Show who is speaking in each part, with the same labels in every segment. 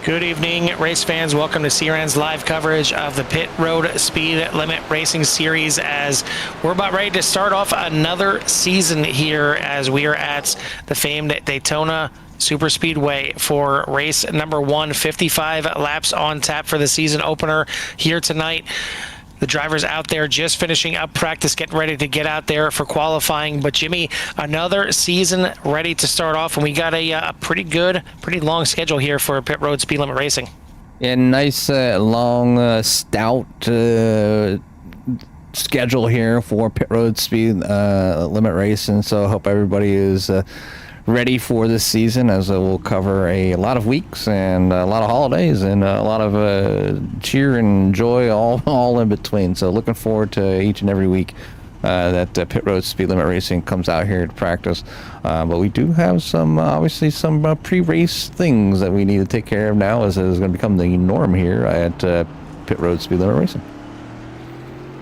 Speaker 1: Good evening, race fans. Welcome to CRN's live coverage of the Pit Road Speed Limit Racing Series as we're about ready to start off another season here as we are at the famed Daytona Super Speedway for race number 1. 55 laps on tap for the season opener here tonight. The drivers out there just finishing up practice, getting ready to get out there for qualifying. But Jimmy, another season ready to start off, and we got a pretty long schedule here for Pit Road Speed Limit Racing.
Speaker 2: Yeah, nice long stout schedule here for Pit Road Speed Limit Racing. So I hope everybody is ready for this season, as we'll cover a lot of weeks and a lot of holidays and a lot of cheer and joy all in between. So looking forward to each and every week that Pit Road Speed Limit Racing comes out here to practice. But we do have some, obviously, some pre-race things that we need to take care of now, as it is going to become the norm here at Pit Road Speed Limit Racing.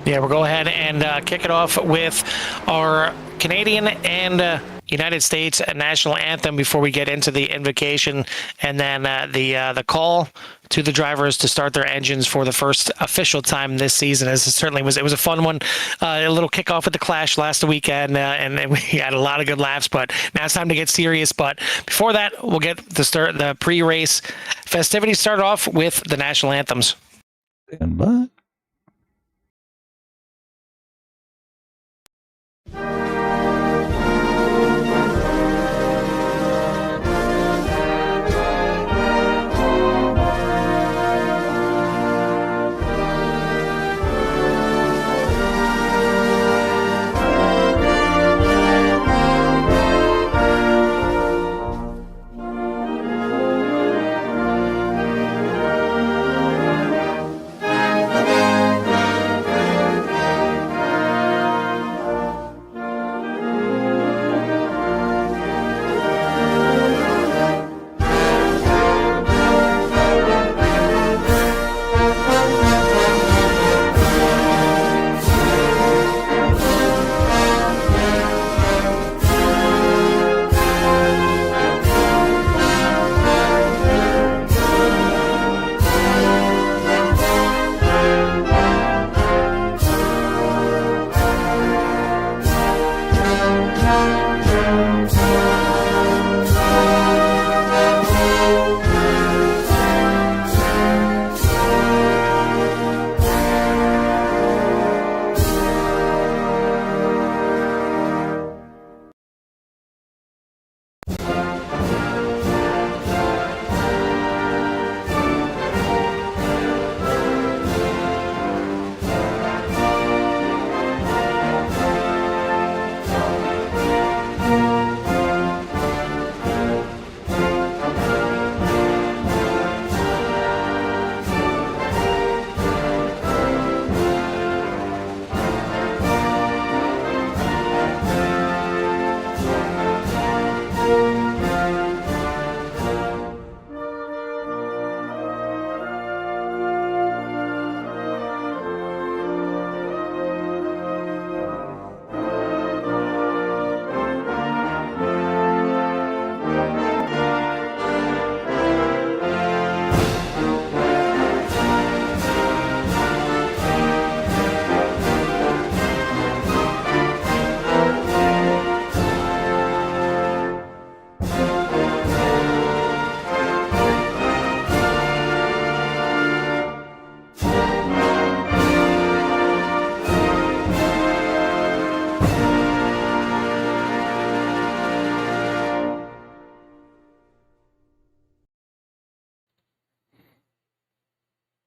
Speaker 1: Yeah, we'll go ahead and kick it off with our Canadian and United States national anthem before we get into the invocation, and then the call to the drivers to start their engines for the first official time this season. As it was a fun one, a little kickoff with the Clash last weekend, and we had a lot of good laughs. But now it's time to get serious. But before that, we'll get the pre-race festivities started off with the national anthems.
Speaker 2: And but.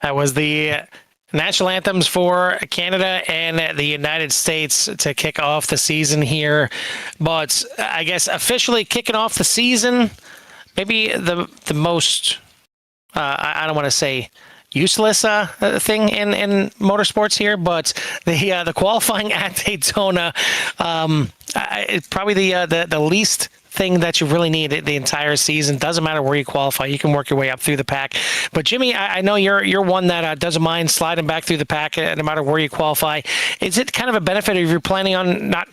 Speaker 1: That was the national anthems for Canada and the United States to kick off the season here. But I guess officially kicking off the season, maybe the most, I don't want to say useless thing in motorsports here, but the qualifying at Daytona, probably the least thing that you really need the entire season. Doesn't matter where you qualify, you can work your way up through the pack. But Jimmy, I know you're one that doesn't mind sliding back through the pack no matter where you qualify. Is it kind of a benefit if you're planning on not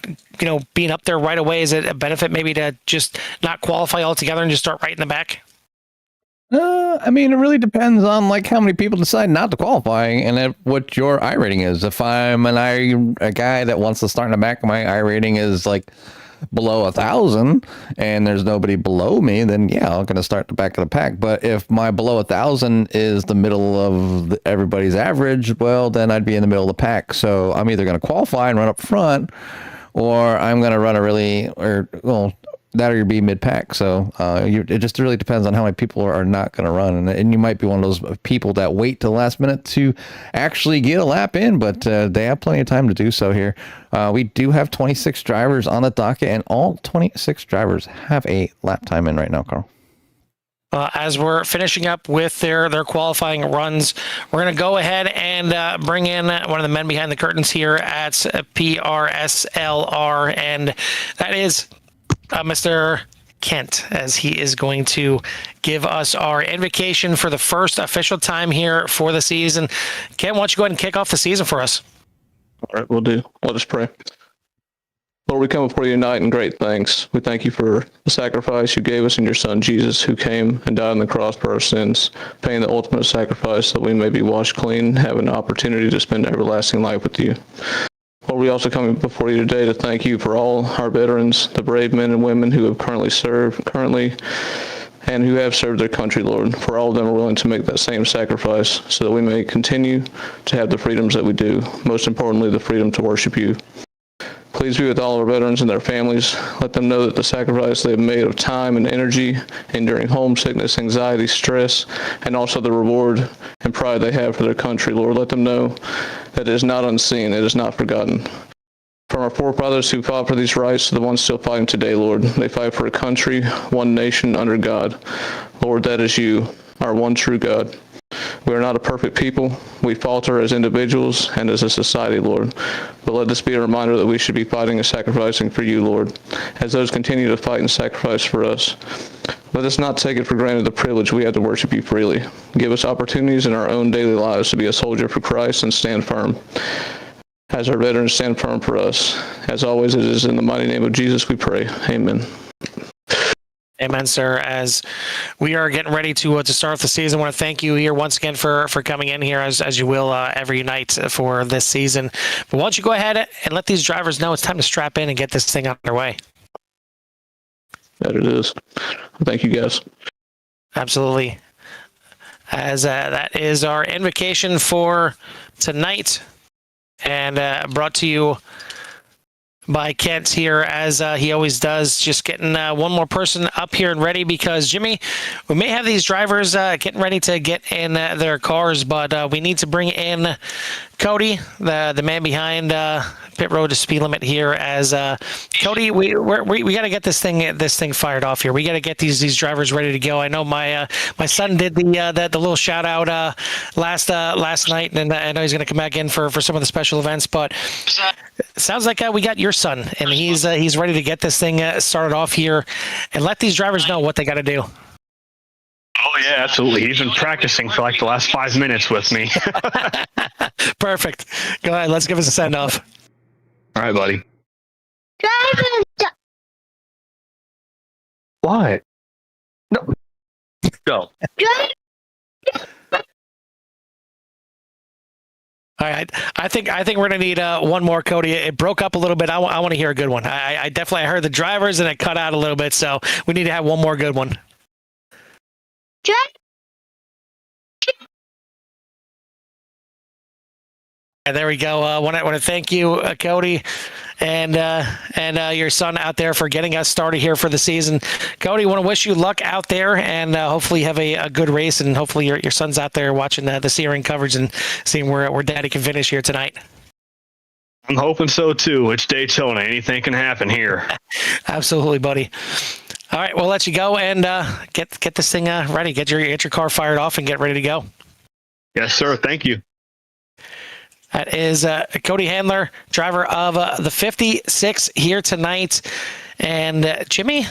Speaker 1: being up there right away? Is it a benefit maybe to just not qualify altogether and just start right in the back?
Speaker 2: I mean, it really depends on like how many people decide not to qualify and what your I rating is. If I'm a guy that wants to start in the back, my I rating is like below 1,000, and there's nobody below me, then yeah, I'm gonna start the back of the pack. But if my below 1,000 is the middle of everybody's average, well, then I'd be in the middle of the pack. So I'm either gonna qualify and run up front, or I'm gonna run that or you be mid pack. So it just really depends on how many people are not going to run, and you might be one of those people that wait till the last minute to actually get a lap in, but they have plenty of time to do so here. We do have 26 drivers on the docket, and all 26 drivers have a lap time in right now, Carl.
Speaker 1: As we're finishing up with their qualifying runs, we're going to go ahead and bring in one of the men behind the curtains here at PRSLR, and that is Mr. Kent, as he is going to give us our invocation for the first official time here for the season. Kent, why don't you go ahead and kick off the season for us?
Speaker 3: All right, we'll do. Let us pray. Lord, we come before you tonight in great thanks. We thank you for the sacrifice you gave us in your Son, Jesus, who came and died on the cross for our sins, paying the ultimate sacrifice that we may be washed clean and have an opportunity to spend everlasting life with you. Lord, we also come before you today to thank you for all our veterans, the brave men and women who have currently and who have served their country, Lord. For all of them are willing to make that same sacrifice so that we may continue to have the freedoms that we do, most importantly, the freedom to worship you. Please be with all our veterans and their families. Let them know that the sacrifice they have made of time and energy, enduring homesickness, anxiety, stress, and also the reward and pride they have for their country, Lord, let them know that it is not unseen, it is not forgotten. From our forefathers who fought for these rights to the ones still fighting today, Lord, they fight for a country, one nation under God. Lord, that is you, our one true God. We are not a perfect people. We falter as individuals and as a society, Lord. But let this be a reminder that we should be fighting and sacrificing for you, Lord, as those continue to fight and sacrifice for us. Let us not take it for granted the privilege we have to worship you freely. Give us opportunities in our own daily lives to be a soldier for Christ and stand firm. As our veterans stand firm for us. As always, it is in the mighty name of Jesus we pray. Amen.
Speaker 1: Amen, sir. As we are getting ready to start the season, I want to thank you here once again for coming in here as you will every night for this season. But why don't you go ahead and let these drivers know it's time to strap in and get this thing underway?
Speaker 3: That it is. Thank you, guys.
Speaker 1: Absolutely. As that is our invocation for tonight, and brought to you by Kent here, as he always does, just getting one more person up here and ready, because Jimmy, we may have these drivers getting ready to get in their cars, but we need to bring in Cody, the man behind pit road to speed limit here. As Cody, we got to get this thing fired off here. We got to get these drivers ready to go. I know my son did the little shout out last night, and I know he's going to come back in for some of the special events, but it sounds like we got your son, and he's ready to get this thing started off here and let these drivers know what they got to do.
Speaker 4: Oh, yeah, absolutely. He's been practicing for like the last 5 minutes with me.
Speaker 1: Perfect. Go ahead. Let's give us a send off.
Speaker 4: All right, buddy. What? No. Go.
Speaker 1: All right, I think we're gonna need one more, Cody. It broke up a little bit. I want to hear a good one. I definitely heard the drivers and it cut out a little bit, so we need to have one more good one. And there we go. I want to thank you, Cody, and your son out there for getting us started here for the season. Cody, want to wish you luck out there, and hopefully you have a good race, and hopefully your son's out there watching the Searing coverage and seeing where Daddy can finish here tonight.
Speaker 4: I'm hoping so too. It's Daytona. Anything can happen here. Absolutely,
Speaker 1: buddy. All right, we'll let you go and get this thing ready. Get your car fired off and get ready to go.
Speaker 4: Yes, sir. Thank you.
Speaker 1: That is Cody Handler, driver of the 56 here tonight. And Jimmy,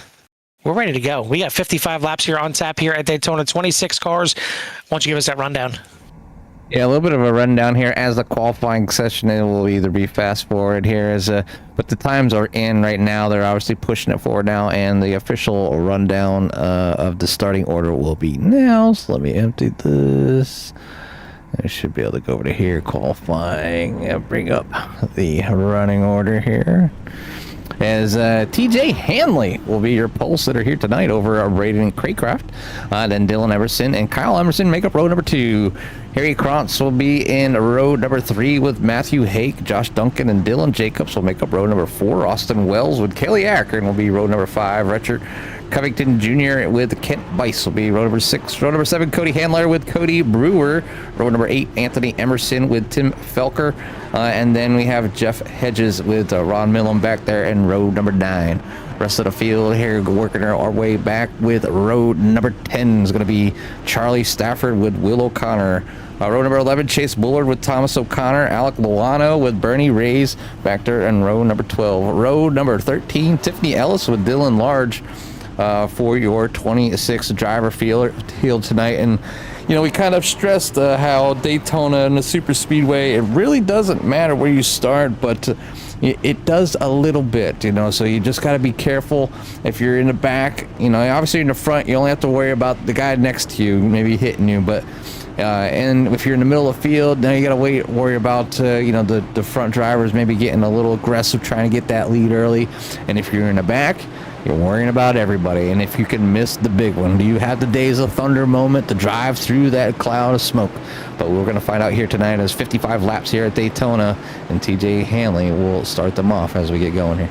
Speaker 1: we're ready to go. We got 55 laps here on tap here at Daytona, 26 cars. Why don't you give us that rundown?
Speaker 2: Yeah, a little bit of a rundown here as the qualifying session. It will either be fast forward here but the times are in right now. They're obviously pushing it forward now, and the official rundown of the starting order will be now. So let me empty this. I should be able to go over to here, qualifying, and bring up the running order here. As TJ Hanley will be your pole sitter here tonight over Braden Craycraft. Then Dylan Emerson and Kyle Emerson make up row number 2. Harry Krantz will be in row number 3 with Matthew Hake. Josh Duncan and Dylan Jacobs will make up row number 4. Austin Wells with Kelly Akron will be row number 5. Richard Covington Jr. with Kent Bice will be row number 6. Row number 7, Cody Handler with Cody Brewer. Row number 8, Anthony Emerson with Tim Felker. And then we have Jeff Hedges with Ron Millam back there in row number 9. Rest of the field here, working our way back with row number 10 is going to be Charlie Stafford with Will O'Connor. Row number 11, Chase Bullard with Thomas O'Connor. Alec Luano with Bernie Reyes back there in row number 12. Row number 13, Tiffany Ellis with Dylan Large for your 26 driver field tonight. And you know, we kind of stressed how Daytona and the super speedway, it really doesn't matter where you start, but it does a little bit, you know, so you just got to be careful. If you're in the back, you know, obviously in the front, you only have to worry about the guy next to you maybe hitting you, but and if you're in the middle of the field, now you got to worry about you know, the front drivers maybe getting a little aggressive, trying to get that lead early. And if you're in the back, you're worrying about everybody. And if you can miss the big one, do you have the Days of Thunder moment to drive through that cloud of smoke? But we're going to find out here tonight as 55 laps here at Daytona, and TJ Hanley will start them off as we get going here.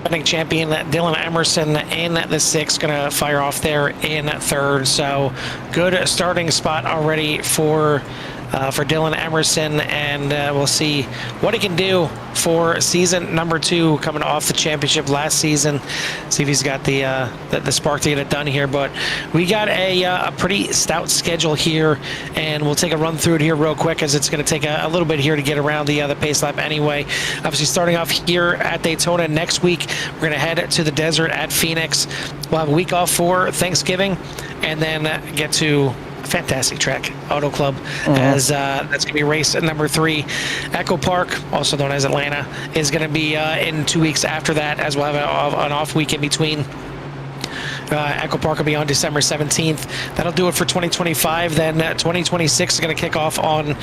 Speaker 1: Defending champion Dylan Emerson in the 6th, going to fire off there in 3rd. So good starting spot already for Dylan Emerson, and we'll see what he can do for season number 2, coming off the championship last season. See if he's got the spark to get it done here. But we got a pretty stout schedule here, and we'll take a run through it here real quick, as it's going to take a little bit here to get around the pace lap anyway. Obviously, starting off here at Daytona next week, we're going to head to the desert at Phoenix. We'll have a week off for Thanksgiving, and then get to fantastic track, Auto Club, as that's going to be race number 3. Echo Park, also known as Atlanta, is going to be in 2 weeks after that, as we'll have an off week in between. Echo Park will be on December 17th. That'll do it for 2025. Then 2026 is going to kick off on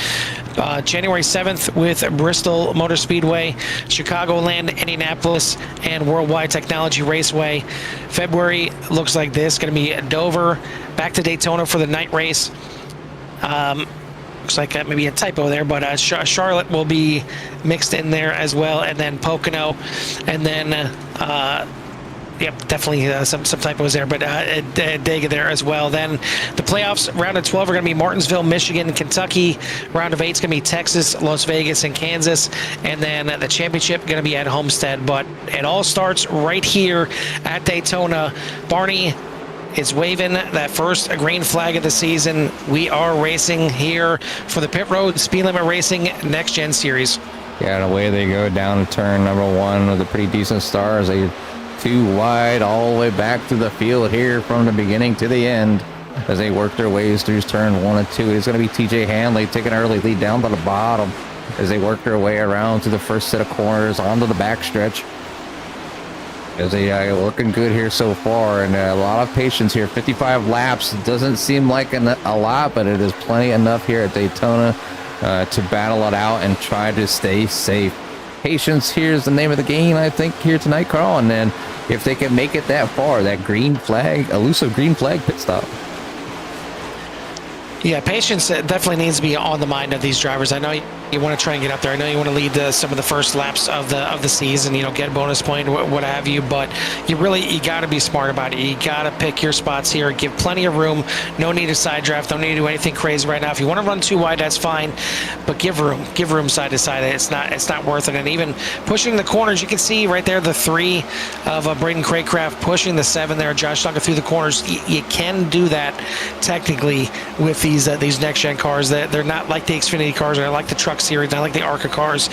Speaker 1: January 7th with Bristol Motor Speedway, Chicagoland, Indianapolis, and Worldwide Technology Raceway. February looks like this. Going to be Dover, back to Daytona for the night race. Looks like maybe a typo there, but Charlotte will be mixed in there as well, and then Pocono, and then yep, definitely some typos there, but Dega there as well. Then the playoffs, round of 12 are going to be Martinsville, Michigan, Kentucky. Round of 8 is going to be Texas, Las Vegas, and Kansas. And then the championship going to be at Homestead. But it all starts right here at Daytona. Barney is waving that first green flag of the season. We are racing here for the Pit Road Speed Limit Racing Next Gen Series.
Speaker 2: Yeah, and away they go down turn number 1 with a pretty decent start as they 2 wide all the way back to the field here from the beginning to the end as they work their ways through turn 1 and 2. It's going to be TJ Hanley taking an early lead down to the bottom as they work their way around to the first set of corners onto the backstretch. As they are looking good here so far, and a lot of patience here. 55 laps doesn't seem like a lot, but it is plenty enough here at Daytona to battle it out and try to stay safe. Patience here is the name of the game, I think, here tonight, Carl. And then if they can make it that far, that green flag, elusive green flag pit stop.
Speaker 1: Yeah, patience definitely needs to be on the mind of these drivers. I know you want to try and get up there. I know you want to lead some of the first laps of the season, you know, get a bonus point, what have you. But you got to be smart about it. You got to pick your spots here. Give plenty of room. No need to side draft. Don't need to do anything crazy right now. If you want to run too wide, that's fine. But give room. Give room side to side. It's not worth it. And even pushing the corners, you can see right there the 3 of Braden Craycraft pushing the 7 there. Josh Duncan through the corners. You can do that technically with these next gen cars. They're not like the Xfinity cars, or like the truck series, not like the ARCA cars.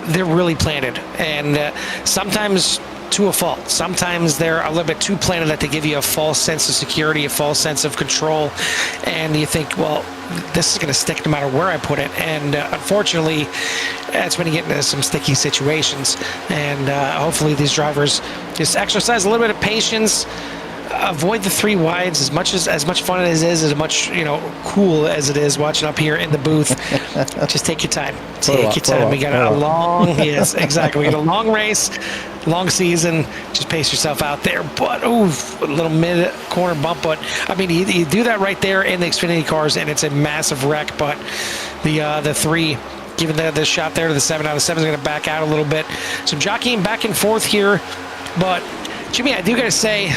Speaker 1: They're really planted, and sometimes to a fault. Sometimes they're a little bit too planted that they give you a false sense of security, a false sense of control, and you think, well, this is going to stick no matter where I put it. And unfortunately, that's when you get into some sticky situations. And hopefully these drivers just exercise a little bit of patience, avoid the three wides as much fun as it is, as much cool as it is watching up here in the booth. Just take your time. Take your time. We got a long yes, exactly. We got a long race, long season. Just pace yourself out there. But a little mid corner bump. But I mean, you do that right there in the Xfinity cars, and it's a massive wreck. But the three, given the shot there to the 7 out of 7 is going to back out a little bit. Some jockeying back and forth here. But Jimmy, I do got to say,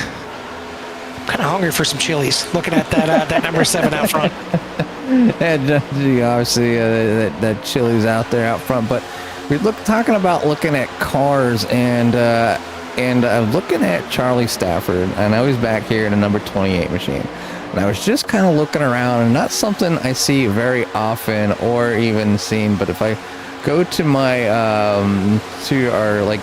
Speaker 1: kind of hungry for some Chili's, looking at that number 7 out front.
Speaker 2: And obviously that Chili's out there out front, but we're talking about looking at cars and looking at Charlie Stafford. I know he's back here in a number 28 machine, and I was just kind of looking around, and not something I see very often or even seen. But if I go to my to our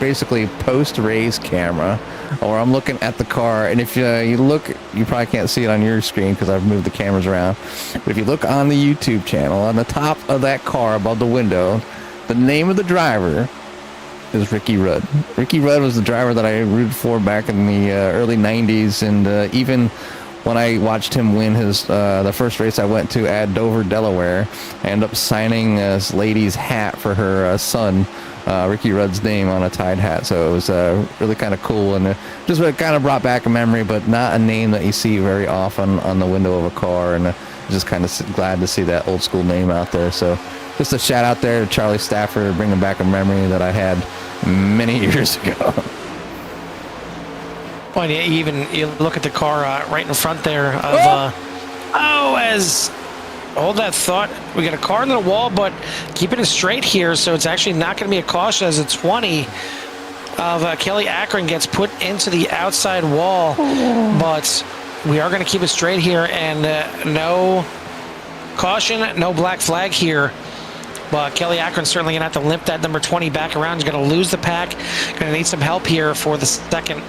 Speaker 2: basically post-race camera, or I'm looking at the car, and if you look, you probably can't see it on your screen because I've moved the cameras around, but if you look on the YouTube channel, on the top of that car above the window, the name of the driver is Ricky Rudd. Ricky Rudd was the driver that I rooted for back in the early 90s, and even when I watched him win his the first race I went to at Dover, Delaware, I ended up signing this lady's hat for her son, Ricky Rudd's name on a Tide hat. So it was really kind of cool, and just kind of brought back a memory, but not a name that you see very often on the window of a car, and just kind of glad to see that old school name out there. So just a shout out there to Charlie Stafford, bringing back a memory that I had many years ago.
Speaker 1: Well, you look at the car right in front there of hold that thought. We got a car in the wall, but keeping it straight here, so it's actually not going to be a caution as a 20 of Kelly Akron gets put into the outside wall. But we are going to keep it straight here, and no caution, no black flag here. But Kelly Akron certainly going to have to limp that number 20 back around. He's going to lose the pack. Going to need some help here for the second.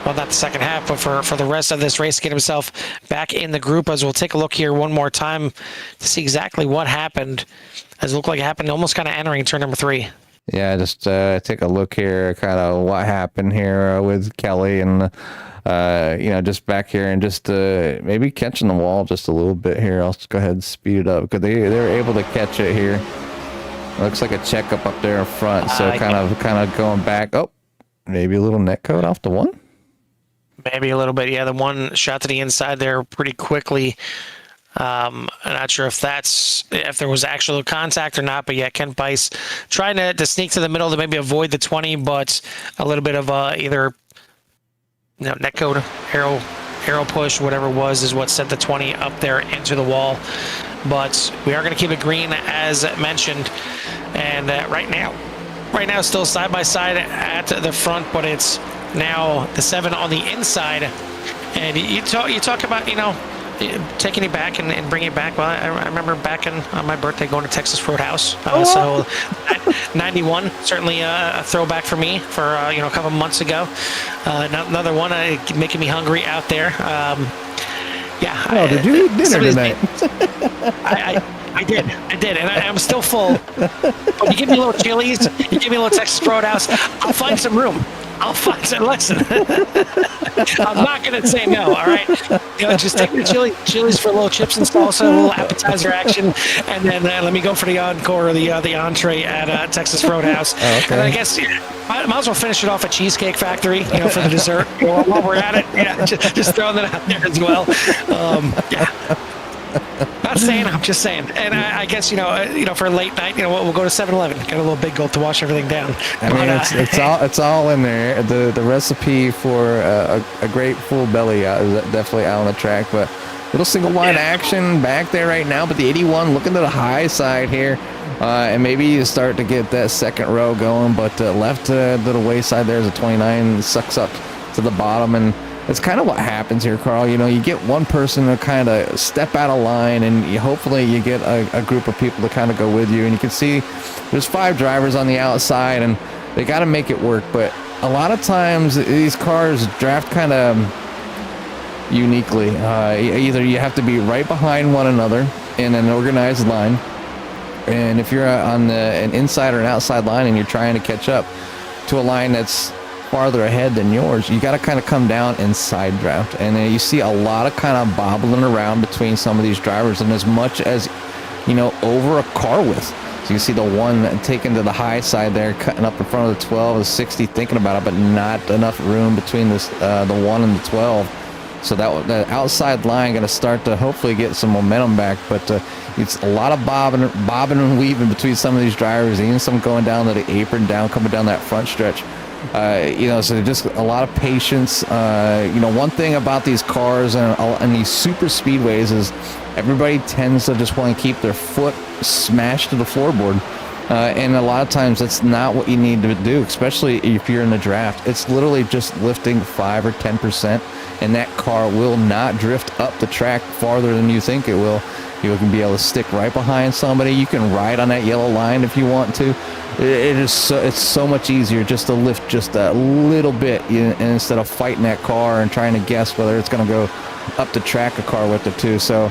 Speaker 1: Well, not the second half, but for the rest of this race, get himself back in the group. As we'll take a look here one more time to see exactly what happened, as it looked like it happened almost kind of entering turn number 3.
Speaker 2: Yeah, just take a look here, kind of what happened here with Kelly, and just back here, and just maybe catching the wall just a little bit here. I'll just go ahead and speed it up because they were able to catch it here. Looks like a checkup up there in front, so kind of going back. Oh, maybe a little net code off the one.
Speaker 1: Maybe a little bit, yeah. The one shot to the inside there pretty quickly. I'm not sure if there was actual contact or not, but yeah, Ken Bice trying to sneak to the middle to maybe avoid the 20, but a little bit of either net code, arrow push, whatever it was, is what sent the 20 up there into the wall. But we are going to keep it green as mentioned, and right now still side by side at the front, but it's now the 7 on the inside. And you talk about taking it back and bringing it back. Well, I remember back on my birthday going to Texas Roadhouse. So 91, certainly a throwback for me for a couple months ago. Another one making me hungry out there.
Speaker 2: Did you eat dinner tonight?
Speaker 1: I did, and I'm still full. But you give me a little Chili's, you give me a little Texas Roadhouse, I'll find some room. Listen, I'm not going to say no, all right? Just take the Chili's for a little chips and salsa, a little appetizer action, and then let me go for the encore or the entree at Texas Roadhouse. Oh, okay. And I guess might as well finish it off at Cheesecake Factory, for the dessert. While we're at it, just throwing that out there as well. Not saying, I'm just saying. And I guess, for a late night, we'll go to 7-Eleven, get a little Big Gulp to wash everything down.
Speaker 2: I mean, it's all in there. The recipe for a great full belly is definitely out on the track, but little single wide action back there right now. But the 81 looking to the high side here, and maybe you start to get that second row going, but left to the wayside there is a 29, sucks up to the bottom, and it's kind of what happens here, Carl. You get one person to kind of step out of line, and hopefully you get a group of people to kind of go with you. And you can see there's 5 drivers on the outside, and they got to make it work. But a lot of times these cars draft kind of uniquely. Either you have to be right behind one another in an organized line, and if you're on an inside or an outside line and you're trying to catch up to a line that's farther ahead than yours, you got to kind of come down and side draft. And you see a lot of kind of bobbling around between some of these drivers, and as much as, over a car width. So you see the one taken to the high side there, cutting up in front of the 12, the 60, thinking about it, but not enough room between this the 1 and the 12. So that outside line going to start to hopefully get some momentum back, but it's a lot of bobbing and weaving between some of these drivers, even some going down to the apron, coming down that front stretch. So just a lot of patience. One thing about these cars and these super speedways is everybody tends to just want to keep their foot smashed to the floorboard. And a lot of times that's not what you need to do, especially if you're in the draft. It's literally just lifting 5 or 10%, and that car will not drift up the track farther than you think it will. You can be able to stick right behind somebody. You can ride on that yellow line if you want to. It's so much easier just to lift just a little bit, and instead of fighting that car and trying to guess whether it's going to go up the track a car width or two. So,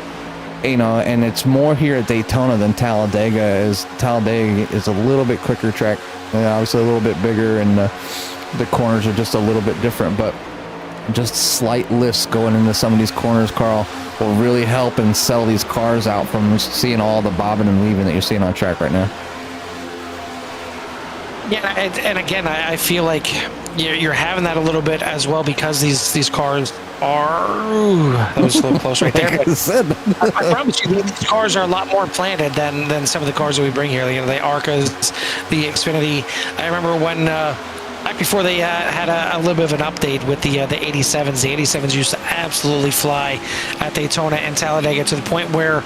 Speaker 2: and it's more here at Daytona than Talladega is. Talladega is a little bit quicker track, obviously a little bit bigger, and the corners are just a little bit different, but just slight lifts going into some of these corners, Carl, will really help and settle these cars out from seeing all the bobbing and weaving that you're seeing on track right now.
Speaker 1: Yeah, and again, I feel like you're having that a little bit as well because these cars are. Ooh, that was a little close right there.
Speaker 2: Like I said.
Speaker 1: I promise you, these cars are a lot more planted than some of the cars that we bring here. The Arcas, the Xfinity. I remember when back before they had a little bit of an update with the 87s. The 87s used to absolutely fly at Daytona and Talladega to the point where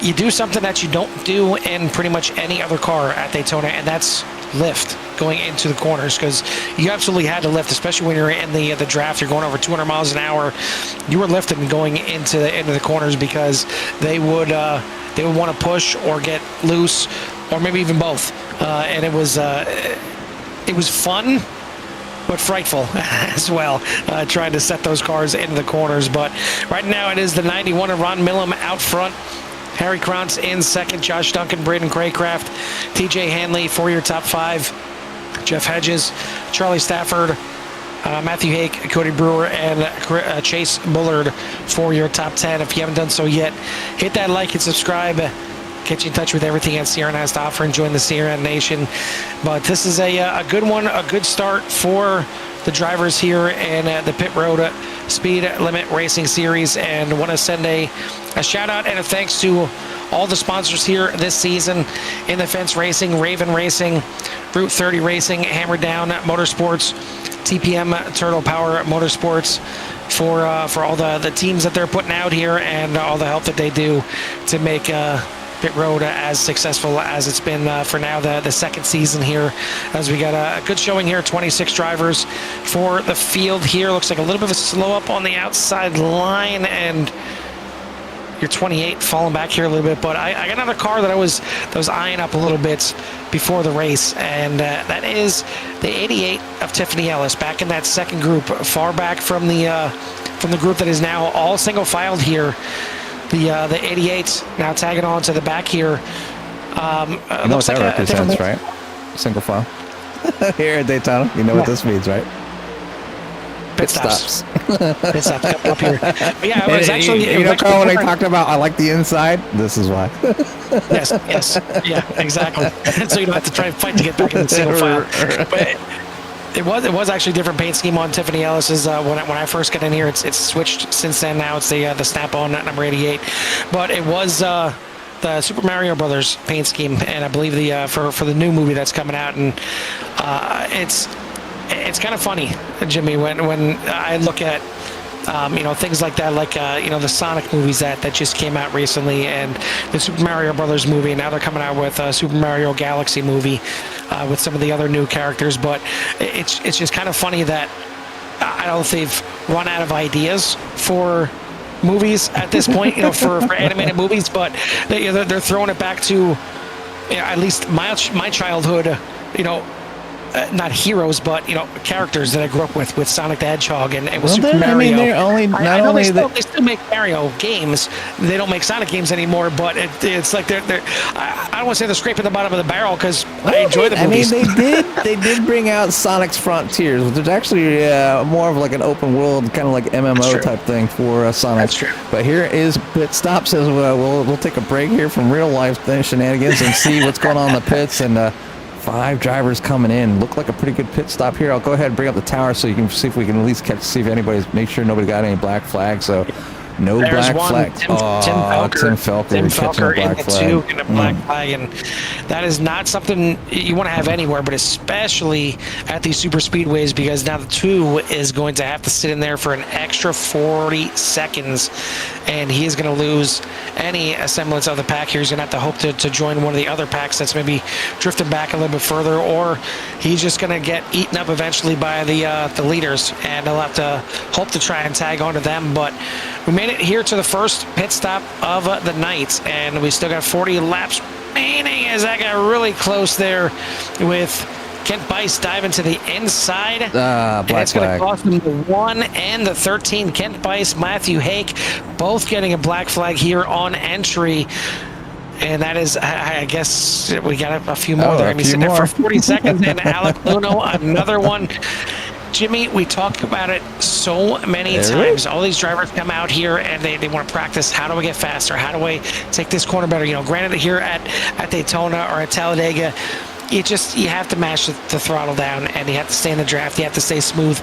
Speaker 1: you do something that you don't do in pretty much any other car at Daytona, and that's lift going into the corners, because you absolutely had to lift, especially when you're in the draft. You're going over 200 miles an hour. You were lifting going into the corners because they would want to push or get loose, or maybe even both. And it was fun, but frightful as well, trying to set those cars into the corners. But right now it is the 91 of Ron Millam out front. Harry Krantz in second, Josh Duncan, Braden Craycraft, TJ Hanley for your top 5, Jeff Hedges, Charlie Stafford, Matthew Hake, Cody Brewer, and Chase Bullard for your top 10. If you haven't done so yet, hit that like and subscribe. Get you in touch with everything that CRN has to offer and join the CRN Nation. But this is a good one, a good start for the drivers here in the Pit Road Speed Limit Racing Series, and want to send a shout out and a thanks to all the sponsors here this season: In the Fence Racing, Raven Racing, Route 30 Racing, Hammer Down Motorsports, TPM Turtle Power Motorsports, for all the teams that they're putting out here and all the help that they do to make Pit Road as successful as it's been for now, the second season here, as we got a good showing here. 26 drivers for the field here. Looks like a little bit of a slow up on the outside line, and your 28 falling back here a little bit. But I got another car that I was eyeing up a little bit before the race, and that is the 88 of Tiffany Ellis, back in that second group, far back from the group that is now all single filed here. The 88 now tagging on to the back here.
Speaker 2: You know what that represents, right? Single file. Here at Daytona, you know what this means, right?
Speaker 1: Pit stops. Pit stops up here. But yeah, it was actually.
Speaker 2: Carl, when I talked about I like the inside, this is why.
Speaker 1: Yes, yeah, exactly. So you don't have to try and fight to get back in the single file. But it was actually a different paint scheme on Tiffany Ellis's when I first got in here. It's switched since then. Now it's the Snap-on number 88, but it was the Super Mario Brothers paint scheme, and I believe the for the new movie that's coming out, and it's kind of funny, Jimmy, when I look at things like that, like the Sonic movies that just came out recently, and the Super Mario Brothers movie, and now they're coming out with a Super Mario Galaxy movie with some of the other new characters. But it's just kind of funny that I don't know if they've run out of ideas for movies at this point, for animated movies, but they're throwing it back to at least my childhood, not heroes, but characters that I grew up with Sonic the Hedgehog and with
Speaker 2: Well,
Speaker 1: Super
Speaker 2: I
Speaker 1: Mario.
Speaker 2: mean, they're only not
Speaker 1: I know
Speaker 2: only
Speaker 1: they still make Mario games. They don't make Sonic games anymore, but it's like they're I don't want to say they're scraping the bottom of the barrel because I enjoy the movies.
Speaker 2: I mean, they did bring out Sonic's Frontiers, which is actually more of like an open world kind of like MMO type thing for Sonic.
Speaker 1: That's true.
Speaker 2: But here is Pit Stop says we'll take a break here from real life shenanigans and see what's going on in the pits, and 5 drivers coming in. Look like a pretty good pit stop here. I'll go ahead and bring up the tower so you can see if we can at least see if make sure nobody got any black flags. So no
Speaker 1: There's
Speaker 2: black
Speaker 1: one,
Speaker 2: flag.
Speaker 1: Tim Felker
Speaker 2: catching a black flag.
Speaker 1: In a black flag, and that is not something you want to have anywhere, but especially at these super speedways, because now the 2 is going to have to sit in there for an extra 40 seconds, and he is going to lose any semblance of the pack here. He's going to have to hope to join one of the other packs that's maybe drifting back a little bit further, or he's just going to get eaten up eventually by the leaders, and he'll have to hope to try and tag onto them. But we made it here to the first pit stop of the night, and we still got 40 laps remaining as I got really close there with Kent Bice diving to the inside.
Speaker 2: Black
Speaker 1: and it's going to
Speaker 2: flag.
Speaker 1: cost him the 1 and the 13. Kent Bice, Matthew Hake, both getting a black flag here on entry. And that is, I guess, we got a few more there. He's sitting there for 40 seconds. And Alec Luno, another one. Jimmy, we talk about it so many times. All these drivers come out here and they want to practice. How do I get faster? How do I take this corner better? Granted, here at Daytona or at Talladega, you have to mash the throttle down, and you have to stay in the draft. You have to stay smooth.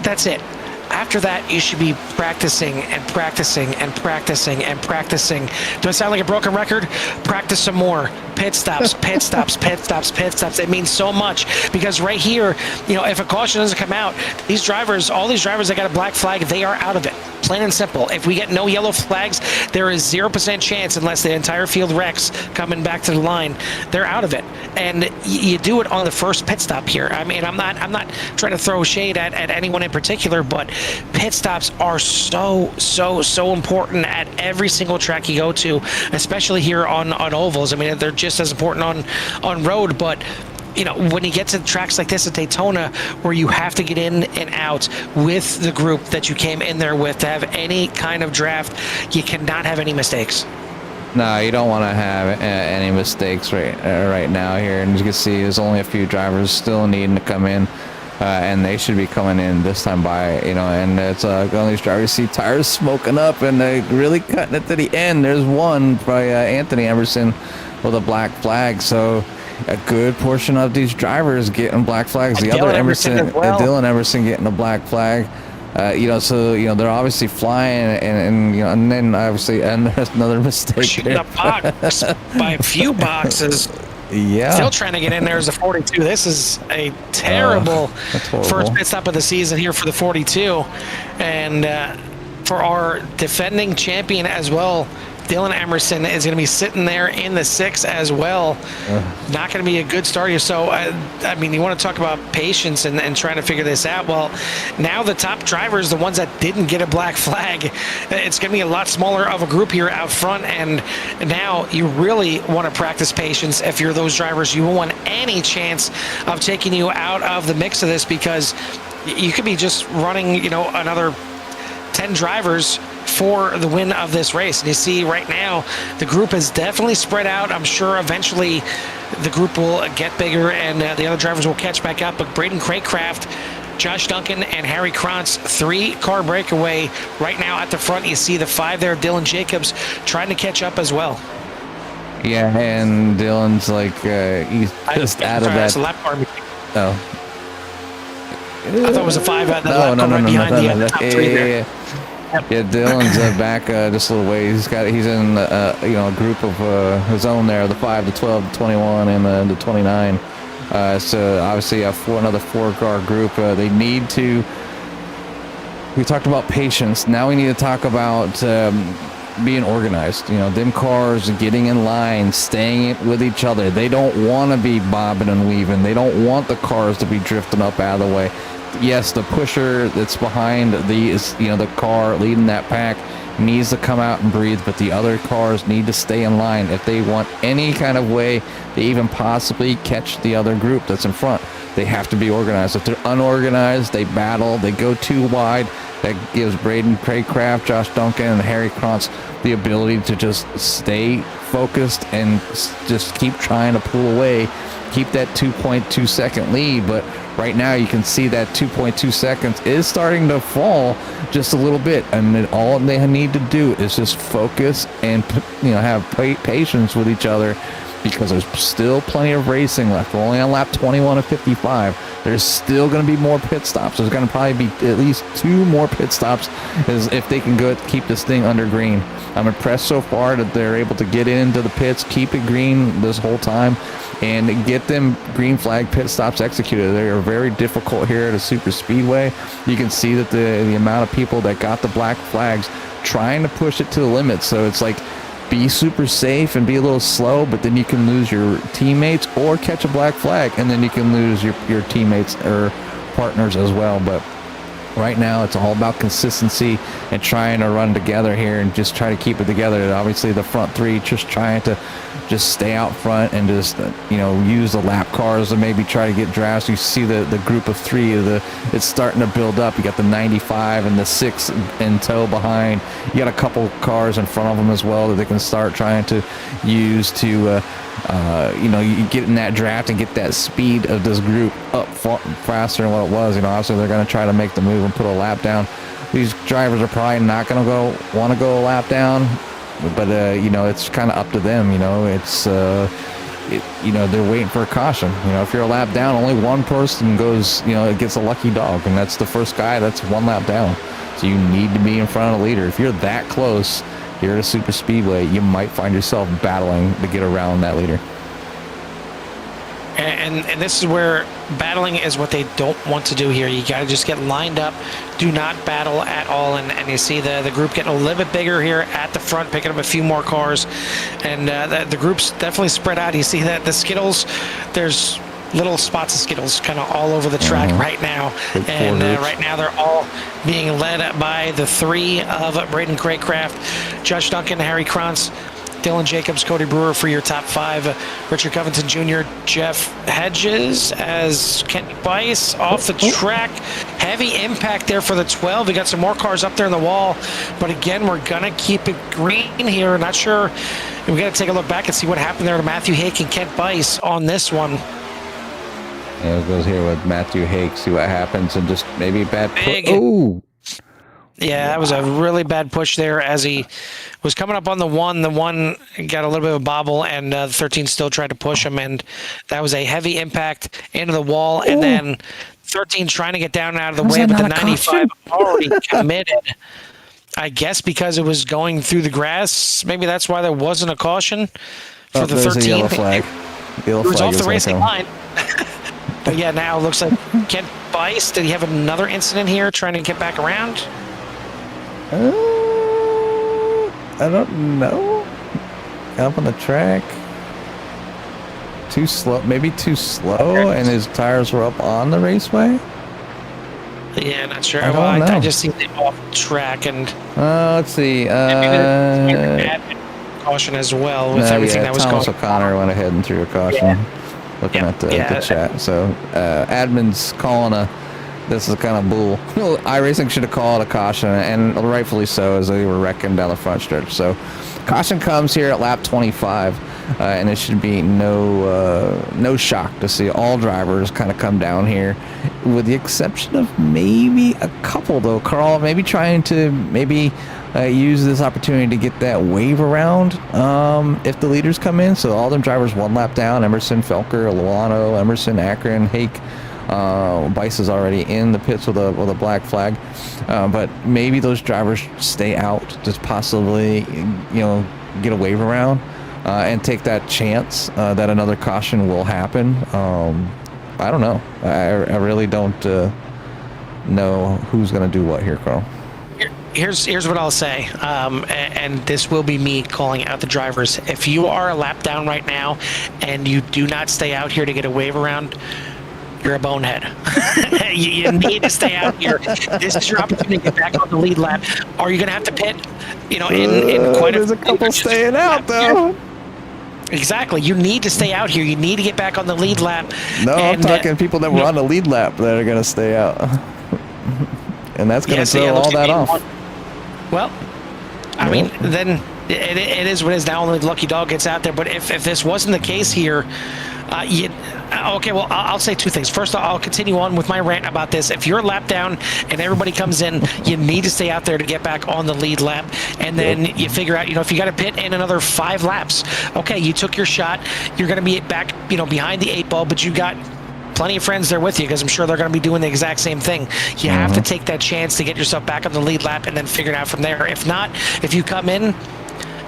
Speaker 1: That's it. After that, you should be practicing and practicing and practicing and practicing. Do I sound like a broken record? Practice some more. Pit stops, pit stops, pit stops, pit stops. It means so much, because right here, if a caution doesn't come out, all these drivers that got a black flag, they are out of it. Plain and simple. If we get no yellow flags, there is 0% chance, unless the entire field wrecks coming back to the line, they're out of it. And you do it on the first pit stop here. I mean, I'm not trying to throw shade at anyone in particular, but pit stops are so important at every single track you go to, especially here on ovals. I mean, they're just as important on road, but when you get to tracks like this at Daytona, where you have to get in and out with the group that you came in there with to have any kind of draft, you cannot have any mistakes.
Speaker 2: No, you don't want to have any mistakes right now here. And you can see there's only a few drivers still needing to come in, and they should be coming in this time by, and it's all these drivers see tires smoking up, and they really cutting it to the end. There's one by Anthony Emerson with a black flag. So a good portion of these drivers getting black flags. The other Dylan Emerson getting a black flag. So they're obviously flying, and then obviously, and there's another mistake.
Speaker 1: Shooting the box by a few boxes.
Speaker 2: Yeah.
Speaker 1: Still trying to get in there as a 42. This is a terrible first pit stop of the season here for the 42, and for our defending champion as well. Dylan Emerson is going to be sitting there in the 6 as well. Not going to be a good start here. So, I mean, you want to talk about patience and trying to figure this out. Well, now the top drivers, the ones that didn't get a black flag, it's going to be a lot smaller of a group here out front. And now you really want to practice patience. If you're those drivers, you won't want any chance of taking you out of the mix of this, because you could be just running, another 10 drivers for the win of this race. And you see right now, the group is definitely spread out. I'm sure eventually the group will get bigger and the other drivers will catch back up. But Braden Craycraft, Josh Duncan, and Harry Krantz, 3-car breakaway right now at the front. You see the 5 there, Dylan Jacobs trying to catch up as well.
Speaker 2: Yeah, and Dylan's like, he's just out of that.
Speaker 1: That's a lap car.
Speaker 2: Oh.
Speaker 1: I thought it was a 5 at the
Speaker 2: No,
Speaker 1: behind the top 3 there.
Speaker 2: Yeah, Dylan's back just a little ways. He's in a group of his own there, the 5, the 12, the 21, and the 29. So obviously another 4-car group. They need to. We talked about patience. Now we need to talk about being organized. Them cars getting in line, staying with each other. They don't want to be bobbing and weaving. They don't want the cars to be drifting up out of the way. Yes, the pusher that's behind the car leading that pack needs to come out and breathe, but the other cars need to stay in line if they want any kind of way to even possibly catch the other group that's in front. They have to be organized. If they're unorganized, they battle, they go too wide. That gives Braden Craycraft, Josh Duncan, and Harry Krantz the ability to just stay focused and just keep trying to pull away, keep that 2.2 second lead. But right now you can see that 2.2 seconds is starting to fall just a little bit, and all they need to do is just focus and have patience with each other, because there's still plenty of racing left. We're only on lap 21 of 55. There's still going to be more pit stops. There's going to probably be at least 2 more pit stops as if they can keep this thing under green. I'm impressed so far that they're able to get into the pits, keep it green this whole time, and get them green flag pit stops executed. They are very difficult here at a super speedway. You can see that the amount of people that got the black flags trying to push it to the limit. So it's like, be super safe and be a little slow, but then you can lose your teammates or catch a black flag, and then you can lose your teammates or partners as well. But right now it's all about consistency and trying to run together here and just try to keep it together. And obviously the front 3 just trying to just stay out front and just use the lap cars to maybe try to get drafts. You see the group of 3 it's starting to build up. You got the 95 and the 6 in tow behind. You got a couple cars in front of them as well that they can start trying to use to you get in that draft and get that speed of this group up faster than what it was. Obviously they're going to try to make the move and put a lap down. These drivers are probably not going to want to go a lap down, but it's kind of up to them. It's they're waiting for a caution. If you're a lap down, only one person goes, gets a lucky dog, and that's the first guy that's 1 lap down. So you need to be in front of the leader. If you're that close here at a super speedway, you might find yourself battling to get around that leader.
Speaker 1: And this is where battling is what they don't want to do here. You got to just get lined up. Do not battle at all. And you see the group getting a little bit bigger here at the front, picking up a few more cars. And the group's definitely spread out. You see that the Skittles, there's little spots of Skittles kind of all over the track right now. And right now they're all being led by the 3 of Braden Craycraft, Josh Duncan, Harry Krantz, Dylan Jacobs, Cody Brewer for your top 5. Richard Covington Jr., Jeff Hedges as Kent Bice off the track. Heavy impact there for the 12. We got some more cars up there in the wall. But again, we're going to keep it green here. Not sure. We got to take a look back and see what happened there to Matthew Hake and Kent Bice on this one.
Speaker 2: Yeah, it goes here with Matthew Hake. See what happens, and just maybe bad push. Oh.
Speaker 1: Yeah, that was a really bad push there as he was coming up on the 1. The 1 got a little bit of a bobble, and the 13 still tried to push him, and that was a heavy impact into the wall. And then 13 trying to get down and out of the way, but the 95 already committed. I guess because it was going through the grass. Maybe that's why there wasn't a caution for the 13.
Speaker 2: A yellow flag.
Speaker 1: It was off the racing line. But yeah, now it looks like Kent Bice. Did he have another incident here trying to get back around?
Speaker 2: I don't know. Up on the track. Too slow. Maybe too slow, and his tires were up on the raceway?
Speaker 1: Yeah, not sure.
Speaker 2: I don't know.
Speaker 1: I just seen it off track, and
Speaker 2: let's see.
Speaker 1: Caution as well with everything that was
Speaker 2: Thomas
Speaker 1: going.
Speaker 2: O'Connor went ahead and threw a caution. Looking at the chat. So admin's calling this is kind of bull. iRacing should have called a caution, and rightfully so, as they were wrecking down the front stretch. So caution comes here at lap 25, and it should be no shock to see all drivers kind of come down here, with the exception of maybe a couple though. Carl maybe trying to use this opportunity to get that wave around if the leaders come in. So all them drivers 1 lap down: Emerson, Felker, Luano, Emerson, Akron, Hake. Bice is already in the pits with a black flag, but maybe those drivers stay out, just possibly get a wave around and take that chance that another caution will happen. I don't know. I really don't know who's going to do what here, Carl.
Speaker 1: Here's what I'll say, and this will be me calling out the drivers. If you are a lap down right now and you do not stay out here to get a wave around, you're a bonehead. You need to stay out here. This is your opportunity to get back on the lead lap. Are you going to have to pit? In quite
Speaker 2: there's a couple staying out though.
Speaker 1: Exactly. You need to stay out here. You need to get back on the lead lap.
Speaker 2: No, I'm talking people that were on the lead lap that are going to stay out, and that's going to throw all that off.
Speaker 1: Well, I mean, then it is what it is. Now only the lucky dog gets out there. But if this wasn't the case here, okay, well, I'll say two things. First, I'll continue on with my rant about this. If you're a lap down and everybody comes in, you need to stay out there to get back on the lead lap. And then you figure out, if you got to pit in another 5 laps, okay, you took your shot. You're going to be back, behind the 8 ball, but you got plenty of friends there with you because I'm sure they're going to be doing the exact same thing. You have to take that chance to get yourself back on the lead lap and then figure it out from there. If not, if you come in,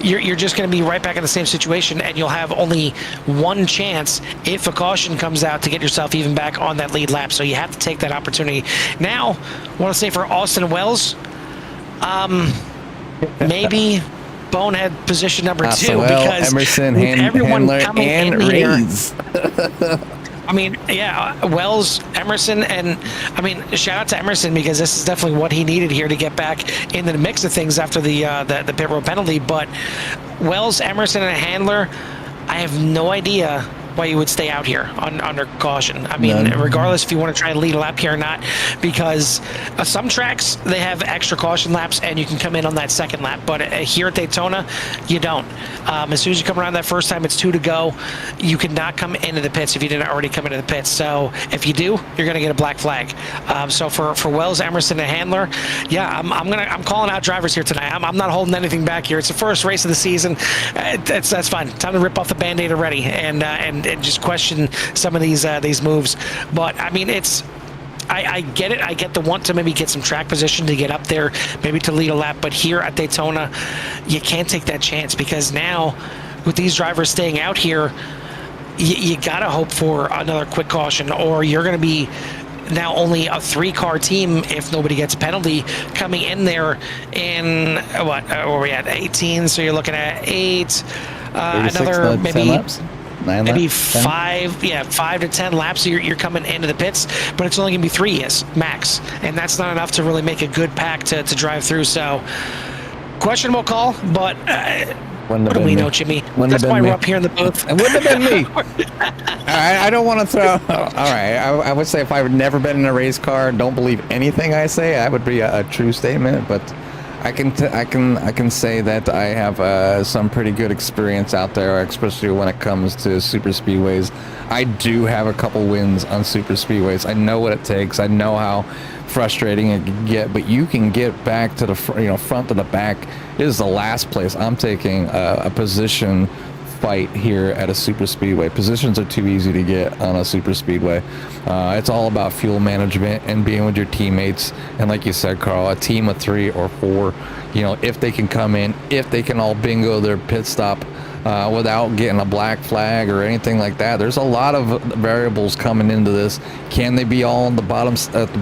Speaker 1: you're just going to be right back in the same situation, and you'll have only one chance if a caution comes out to get yourself even back on that lead lap. So you have to take that opportunity. Now, I want to say for Austin Wells, maybe bonehead position number 2 because
Speaker 2: Emerson,
Speaker 1: everyone
Speaker 2: Handler,
Speaker 1: coming
Speaker 2: and
Speaker 1: in
Speaker 2: Rees.
Speaker 1: I mean, yeah, Wells, Emerson, and I mean, shout out to Emerson because this is definitely what he needed here to get back into the mix of things after the pit road penalty. But Wells, Emerson, and a Handler, I have no idea why you would stay out here under caution. I mean, regardless if you want to try and lead a lap here or not, because some tracks, they have extra caution laps and you can come in on that second lap. But here at Daytona, you don't. As soon as you come around that first time, it's 2 to go. You cannot come into the pits if you didn't already come into the pits. So if you do, you're going to get a black flag. So for Wells, Emerson, and Handler, yeah, I'm calling out drivers here tonight. I'm not holding anything back here. It's the first race of the season. That's fine. Time to rip off the Band-Aid already and just question some of these moves. But I mean, I get it. I get the want to maybe get some track position to get up there, maybe to lead a lap. But here at Daytona, you can't take that chance because now with these drivers staying out here, you got to hope for another quick caution, or you're going to be now only a 3-car team if nobody gets a penalty coming in there in what are we at 18? So you're looking at 8, another maybe
Speaker 2: 10 laps? 9
Speaker 1: maybe
Speaker 2: laps,
Speaker 1: 5 to 10 laps. You're coming into the pits, but it's only gonna be 3 years max, and that's not enough to really make a good pack to drive through. So questionable call, but what do we know, Jimmy? That's why we're up here in the booth.
Speaker 2: It wouldn't have been me. I don't want to throw. All right, I would say if I would never been in a race car, don't believe anything I say. That would be a true statement, but I can say that I have some pretty good experience out there, especially when it comes to super speedways. I do have a couple wins on super speedways. I know what it takes. I know how frustrating it can get, but you can get back to the front to the back. It is the last place. I'm taking a position fight here at a super speedway. Positions are too easy to get on a super speedway. It's all about fuel management and being with your teammates, and like you said, Carl, a team of 3 or 4, if they can come in, if they can all bingo their pit stop without getting a black flag or anything like that. There's a lot of variables coming into this. Can they be all on the bottom at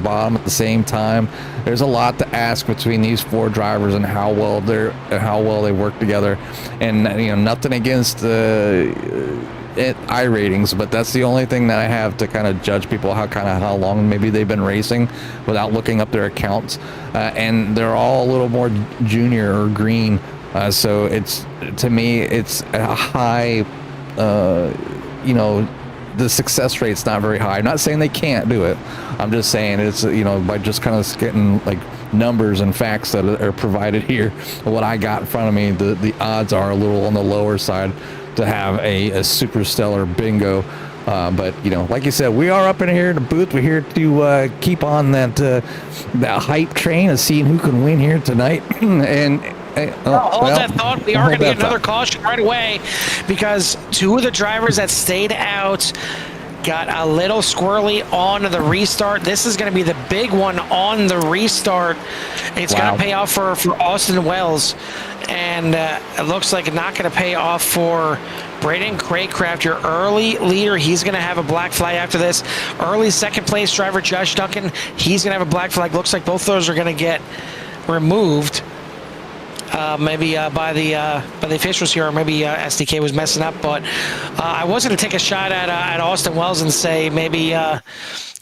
Speaker 2: the same time? There's a lot to ask between these 4 drivers and how well they work together. And nothing against iRatings, but that's the only thing that I have to kind of judge people how long maybe they've been racing without looking up their accounts. And they're all a little more junior or green. So to me, it's a high, the success rate's not very high. I'm not saying they can't do it. I'm just saying it's, by just kind of getting like numbers and facts that are provided here, what I got in front of me, the odds are a little on the lower side to have a super stellar bingo. But like you said, we are up in here in the booth. We're here to keep on that hype train of seeing who can win here tonight. And
Speaker 1: hold that thought. We are going to get another caution right away because 2 of the drivers that stayed out got a little squirrely on the restart. This is going to be the big one on the restart. It's going to pay off for Austin Wells, and it looks like not going to pay off for Braden Craycraft, your early leader. He's going to have a black flag after this. Early second place driver Josh Duncan, he's going to have a black flag. Looks like both of those are going to get removed. maybe by the officials here, or maybe SDK was messing up. But I was going to take a shot at Austin Wells and say maybe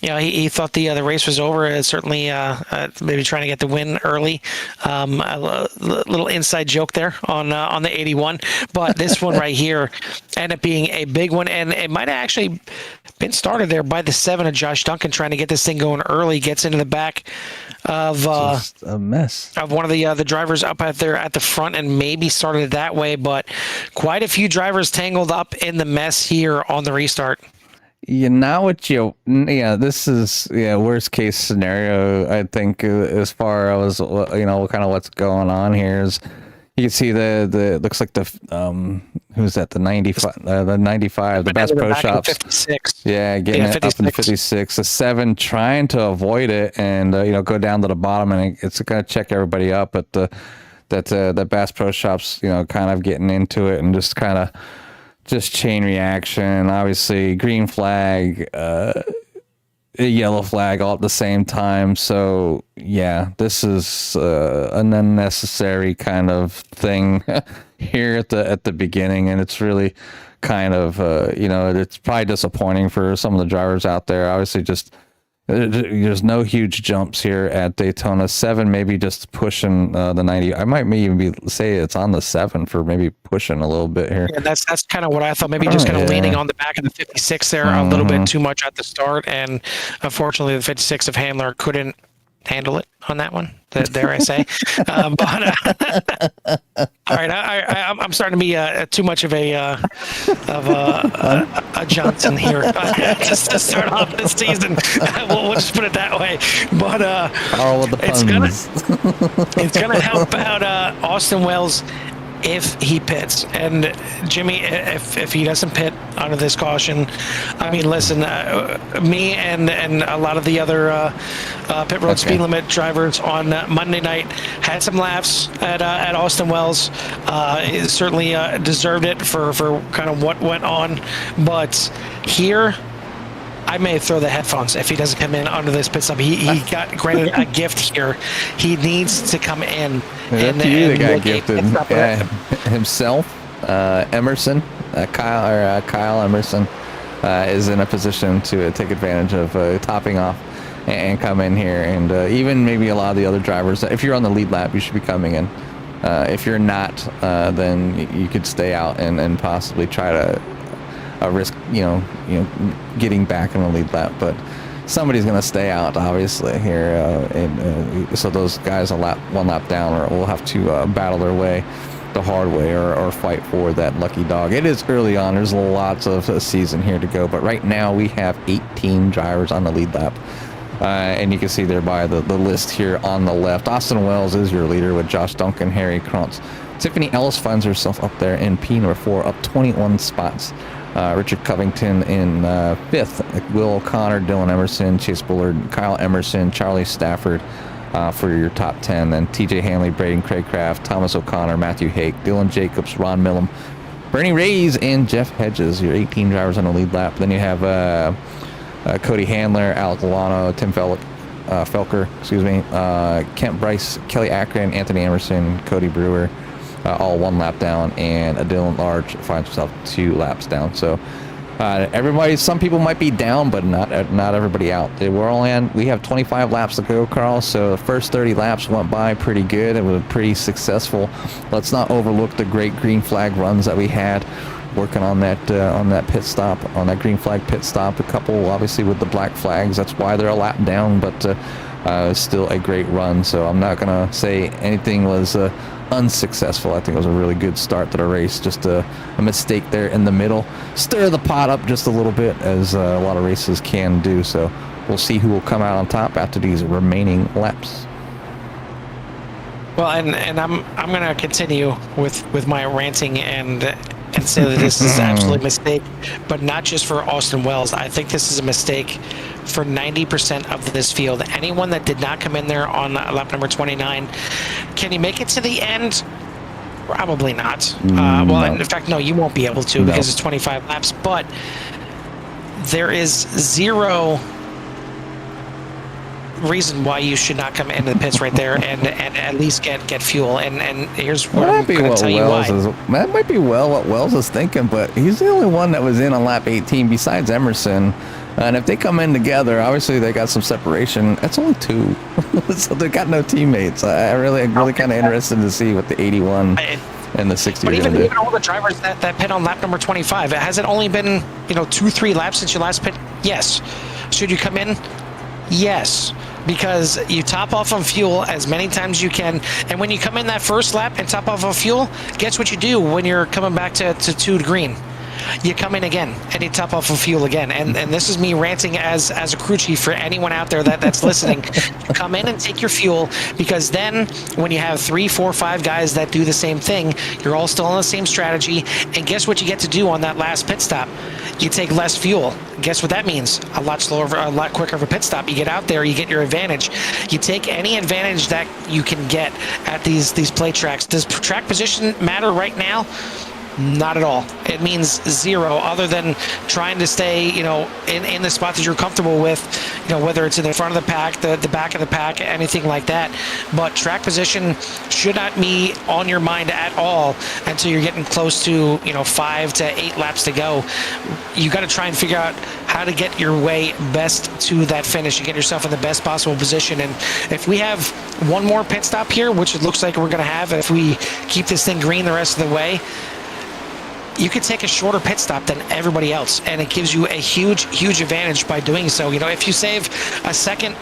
Speaker 1: he thought the race was over. Certainly, maybe trying to get the win early. A little inside joke there on the 81, but this one right here ended up being a big one, and it might have actually been started there by the 7 of Josh Duncan, trying to get this thing going early. Gets into the back of
Speaker 2: Just a mess
Speaker 1: of one of the drivers up at the front, and maybe started it that way. But quite a few drivers tangled up in the mess here on the restart.
Speaker 2: This is worst case scenario. I think as far as kind of what's going on here is you can see the looks like the who's that, the 95 the Bass Pro Shops 56. Getting it up in 56, the 7 trying to avoid it and go down to the bottom, and it's gonna check everybody up, but the Bass Pro Shops kind of getting into it and just chain reaction. Obviously green flag, yellow flag all at the same time. So yeah, this is an unnecessary kind of thing here at the beginning, and it's really kind of it's probably disappointing for some of the drivers out there. Obviously, just there's no huge jumps here at Daytona. 7 maybe just pushing the 90. I might even say it's on the 7 for maybe pushing a little bit here.
Speaker 1: Yeah, that's kind of what I thought. Maybe just kind of leaning on the back of the 56 there a little bit too much at the start, and unfortunately the 56 of Handler couldn't handle it on that one. Dare I say? All right, I'm starting to be too much of a Johnson here just to start off this season. We'll just put it that way. But
Speaker 2: all of the puns.
Speaker 1: It's gonna help out Austin Wells if he pits. And Jimmy, if he doesn't pit under this caution, I mean, listen, me and a lot of the other pit road speed limit drivers on Monday night had some laughs at Austin Wells. It certainly deserved it for kind of what went on. But here, I may throw the headphones if he doesn't come in under this pit stop. He got granted a gift here. He needs to come in.
Speaker 2: And the guy gifted himself. Emerson, Kyle Emerson is in a position to take advantage of topping off and come in here. And even maybe a lot of the other drivers, if you're on the lead lap, you should be coming in. If you're not, then you could stay out and possibly try to risk getting back in the lead lap, but somebody's going to stay out obviously here, so those guys one lap down will have to battle their way the hard way or fight for that lucky dog. It is early on, there's lots of a season here to go, but right now we have 18 drivers on the lead lap, and you can see there by the list here on the left, Austin Wells is your leader with Josh Duncan, Harry Krantz. Tiffany Ellis finds herself up there in P number 4, up 21 spots. Richard Covington in 5th, Will O'Connor, Dylan Emerson, Chase Bullard, Kyle Emerson, Charlie Stafford for your top 10. Then TJ Hanley, Braden Craycraft, Thomas O'Connor, Matthew Hake, Dylan Jacobs, Ron Millum, Bernie Reyes, and Jeff Hedges, your 18 drivers on the lead lap. Then you have Cody Handler, Alec Milano, Tim Felker, Kent Bryce, Kelly Akron, Anthony Emerson, Cody Brewer, all 1 lap down, and Dylan Large finds himself 2 laps down. So some people might be down, but not everybody out. We have 25 laps to go, Carl. So the first 30 laps went by pretty good. It was pretty successful. Let's not overlook the great green flag runs that we had working on that pit stop, on that green flag pit stop. A couple obviously with the black flags. That's why they're a lap down, but still a great run. So I'm not gonna say anything was unsuccessful. I think it was a really good start to the race. Just a mistake there in the middle. Stir the pot up just a little bit, as a lot of races can do. So we'll see who will come out on top after these remaining laps.
Speaker 1: Well, and I'm going to continue with my ranting and say that this is absolutely a mistake, but not just for Austin Wells. I think this is a mistake for 90% of this field. Anyone that did not come in there on lap number 29, can you make it to the end? Probably not. Well, in fact, no, you won't be able to because it's 25 laps, but there is zero reason why you should not come into the pits right there and at least get fuel. And here's what I'm going to tell you why.
Speaker 2: That might be what Wells is thinking, but he's the only one that was in on lap 18 besides Emerson. And if they come in together, obviously they got some separation. That's only 2, so they got no teammates. I'm really kind of interested to see what the 81 and the 60
Speaker 1: but
Speaker 2: are
Speaker 1: even,
Speaker 2: going to do.
Speaker 1: even all the drivers that pit on lap number 25, has it only been 2-3 laps since you last pit? Yes. Should you come in? Yes, because you top off on fuel as many times as you can, and when you come in that first lap and top off on fuel, guess what you do when you're coming back to 2 to green? You come in again and you top off of fuel again. And this is me ranting as a crew chief for anyone out there that's listening. You come in and take your fuel, because then when you have 3, 4, 5 guys that do the same thing, you're all still on the same strategy. And guess what you get to do on that last pit stop? You take less fuel. Guess what that means? A lot slower, a lot quicker of a pit stop. You get out there, you get your advantage. You take any advantage that you can get at these play tracks. Does track position matter right now? Not at all. It means 0, other than trying to stay, in the spot that you're comfortable with, whether it's in the front of the pack, the back of the pack, anything like that. But track position should not be on your mind at all until you're getting close to, 5 to 8 laps to go. You got to try and figure out how to get your way best to that finish and get yourself in the best possible position. And if we have one more pit stop here, which it looks like we're going to have if we keep this thing green the rest of the way, you could take a shorter pit stop than everybody else, and it gives you a huge advantage by doing so. If you save a second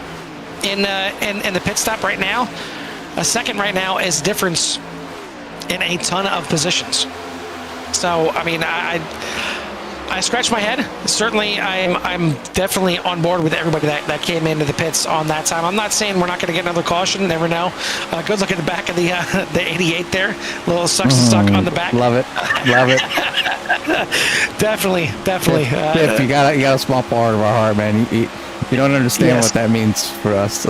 Speaker 1: in the pit stop right now, a second right now is difference in a ton of positions. So, I mean, I scratch my head. Certainly, I'm definitely on board with everybody that came into the pits on that time. I'm not saying we're not going to get another caution. Never know. Good look at the back of the 88 there. Little sucks to suck on the back.
Speaker 2: Love it.
Speaker 1: Definitely.
Speaker 2: Biff, you got a small part of our heart, man. You don't understand what that means for us.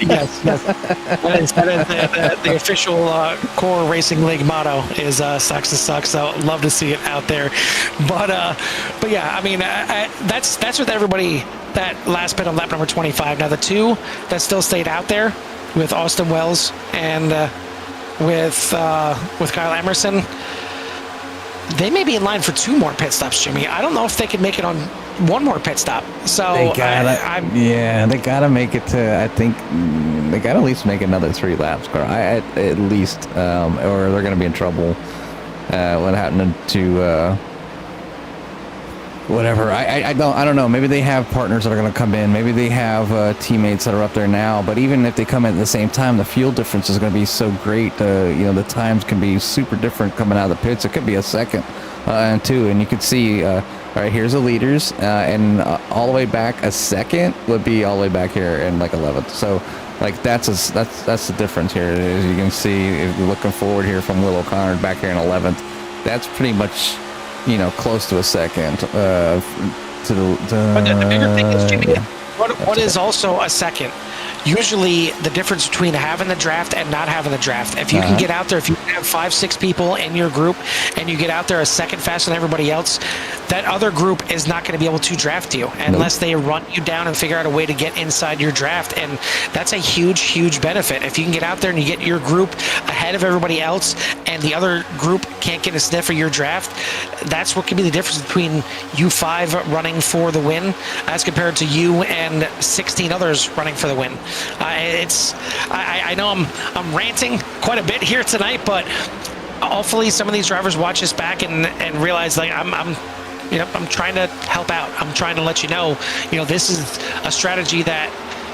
Speaker 1: Yes. That is the official Core Racing League motto is sucks to suck. So love to see it out there. But yeah, I mean, that's with everybody that last pit on lap number 25. Now the 2 that still stayed out there with Austin Wells and with Kyle Emerson, they may be in line for 2 more pit stops, Jimmy. I don't know if they could make it on 1 more pit stop. So
Speaker 2: they gotta make it to. I think they gotta at least make another 3 laps, Carl. At least, or they're gonna be in trouble. What happened to whatever? I don't know. Maybe they have partners that are gonna come in. Maybe they have teammates that are up there now. But even if they come in at the same time, the fuel difference is gonna be so great. The times can be super different coming out of the pits. It could be a second and 2, and you could see. All right, here's the leaders, and all the way back a second would be all the way back here in like 11th. So, like that's the difference here. As you can see, if you're looking forward here from Will O'Connor back here in 11th, that's pretty much close to a second.
Speaker 1: But the bigger thing is, Jimmy, what is also a second? Usually the difference between having the draft and not having the draft. If you can get out there, if you have 5, 6 people in your group and you get out there a second faster than everybody else, that other group is not going to be able to draft you unless they run you down and figure out a way to get inside your draft. And that's a huge benefit. If you can get out there and you get your group ahead of everybody else and the other group can't get a sniff of your draft, that's what can be the difference between you 5 running for the win as compared to you and 16 others running for the win. I know I'm ranting quite a bit here tonight, but hopefully some of these drivers watch this back and realize like I'm trying to help out. I'm trying to let you know, this is a strategy that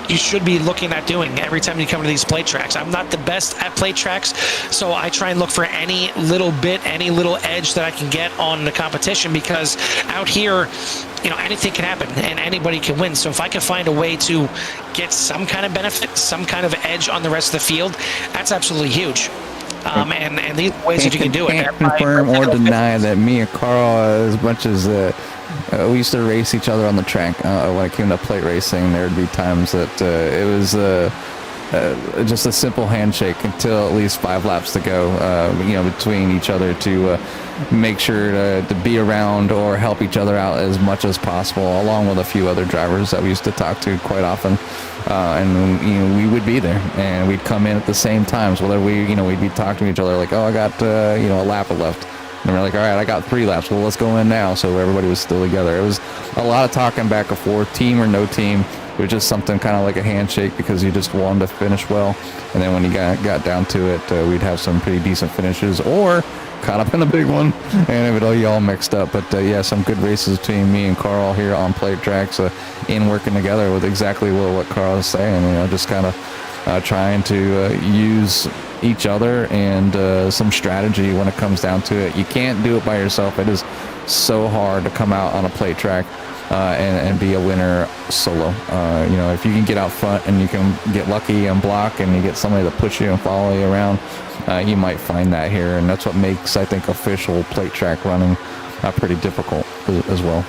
Speaker 1: you should be looking at doing every time you come to these plate tracks. I'm not the best at plate tracks, so I try and look for any little edge that I can get on the competition, because out here, anything can happen and anybody can win. So if I can find a way to get some kind of benefit, some kind of edge on the rest of the field, that's absolutely huge. And these ways that you can do it.
Speaker 2: Can't confirm or deny that me and Carl, as much as we used to race each other on the track, when it came to plate racing, there would be times that it was just a simple handshake until at least 5 laps to go, between each other to make sure to be around or help each other out as much as possible, along with a few other drivers that we used to talk to quite often. and we would be there, and we'd come in at the same times. Whether we'd be talking to each other like, oh, I got a lap left, and we're like, all right, I got 3 laps. Well, let's go in now. So everybody was still together. It was a lot of talking back and forth, team or no team. It was just something kind of like a handshake because you just wanted to finish well. And then when you got down to it, we'd have some pretty decent finishes or caught up in a big one, and it would all mixed up. But yeah, some good races between me and Carl here on plate tracks, in working together with exactly what Carl is saying. Just kind of trying to use each other and some strategy when it comes down to it. You can't do it by yourself. It is so hard to come out on a plate track and be a winner solo. If you can get out front and you can get lucky and block and you get somebody to push you and follow you around, you might find that here, and that's what makes, I think, official plate track running pretty difficult as well.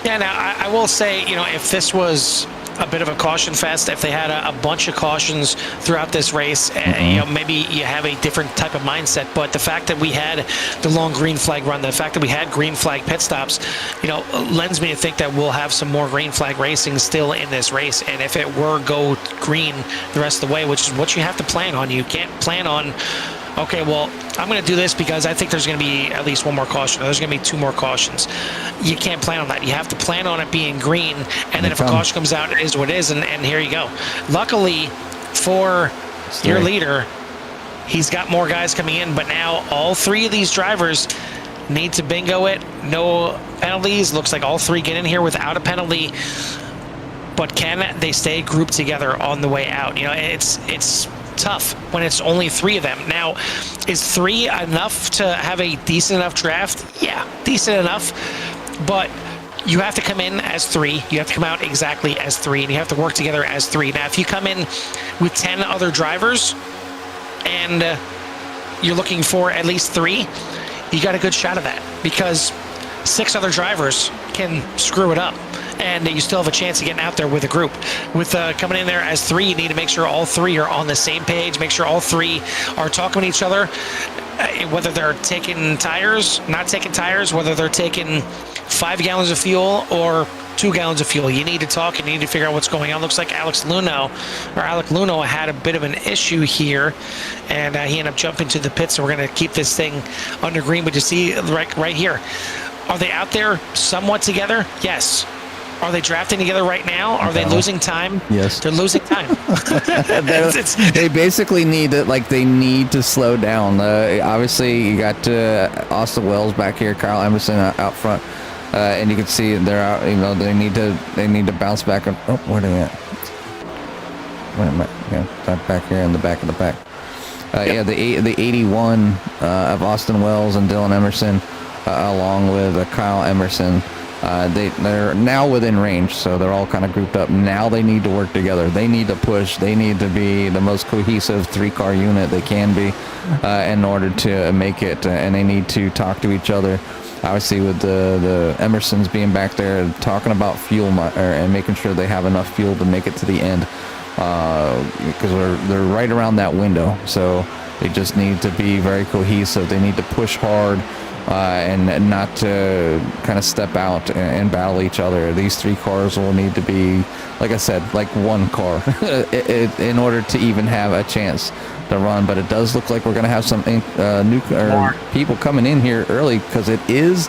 Speaker 1: Yeah, now I will say, if this was a bit of a caution fest, if they had a bunch of cautions throughout this race, maybe you have a different type of mindset. But the fact that we had the long green flag run, the fact that we had green flag pit stops, lends me to think that we'll have some more green flag racing still in this race. And if it were go green the rest of the way, which is what you have to plan on, you can't plan on, okay, well, I'm going to do this because I think there's going to be at least one more caution. Or there's going to be 2 more cautions. You can't plan on that. You have to plan on it being green, and then if a caution comes out, it is what it is, and here you go. Luckily for your leader, he's got more guys coming in, but now all 3 of these drivers need to bingo it. No penalties. Looks like all 3 get in here without a penalty, but can they stay grouped together on the way out? It's tough when it's only 3 of them. Now, is 3 enough to have a decent enough draft? Yeah, decent enough, but you have to come in as 3. You have to come out exactly as 3, and you have to work together as 3. Now, if you come in with 10 other drivers and you're looking for at least 3, you got a good shot of that, because 6 other drivers can screw it up, and you still have a chance of getting out there with a group. With coming in there as 3, you need to make sure all 3 are on the same page, make sure all 3 are talking to each other, whether they're taking tires, not taking tires, whether they're taking 5 gallons of fuel or 2 gallons of fuel. You need to talk, and you need to figure out what's going on. Looks like Alec Luno had a bit of an issue here, and he ended up jumping to the pit, so we're going to keep this thing under green. But you see right here, are they out there somewhat together? Yes. Are they drafting together right now? Are they losing time?
Speaker 2: Yes.
Speaker 1: They're losing time.
Speaker 2: They basically need to slow down. Obviously, you got Austin Wells back here, Kyle Emerson out front, and you can see they're out. They need to bounce back. Oh, where are they at? Wait a minute. Yeah, back here in the back of the pack. Yeah, the 81 of Austin Wells and Dylan Emerson, along with Kyle Emerson. They're now within range, so they're all kind of grouped up. Now they need to work together. They need to push. They need to be the most cohesive 3-car unit they can be in order to make it, and they need to talk to each other. Obviously, with the Emersons being back there talking about fuel and making sure they have enough fuel to make it to the end, because they're right around that window. So they just need to be very cohesive. They need to push hard. And not to kind of step out and battle each other. These 3 cars will need to be, like I said, like one car in order to even have a chance to run. But it does look like we're going to have some new people coming in here early, because it is,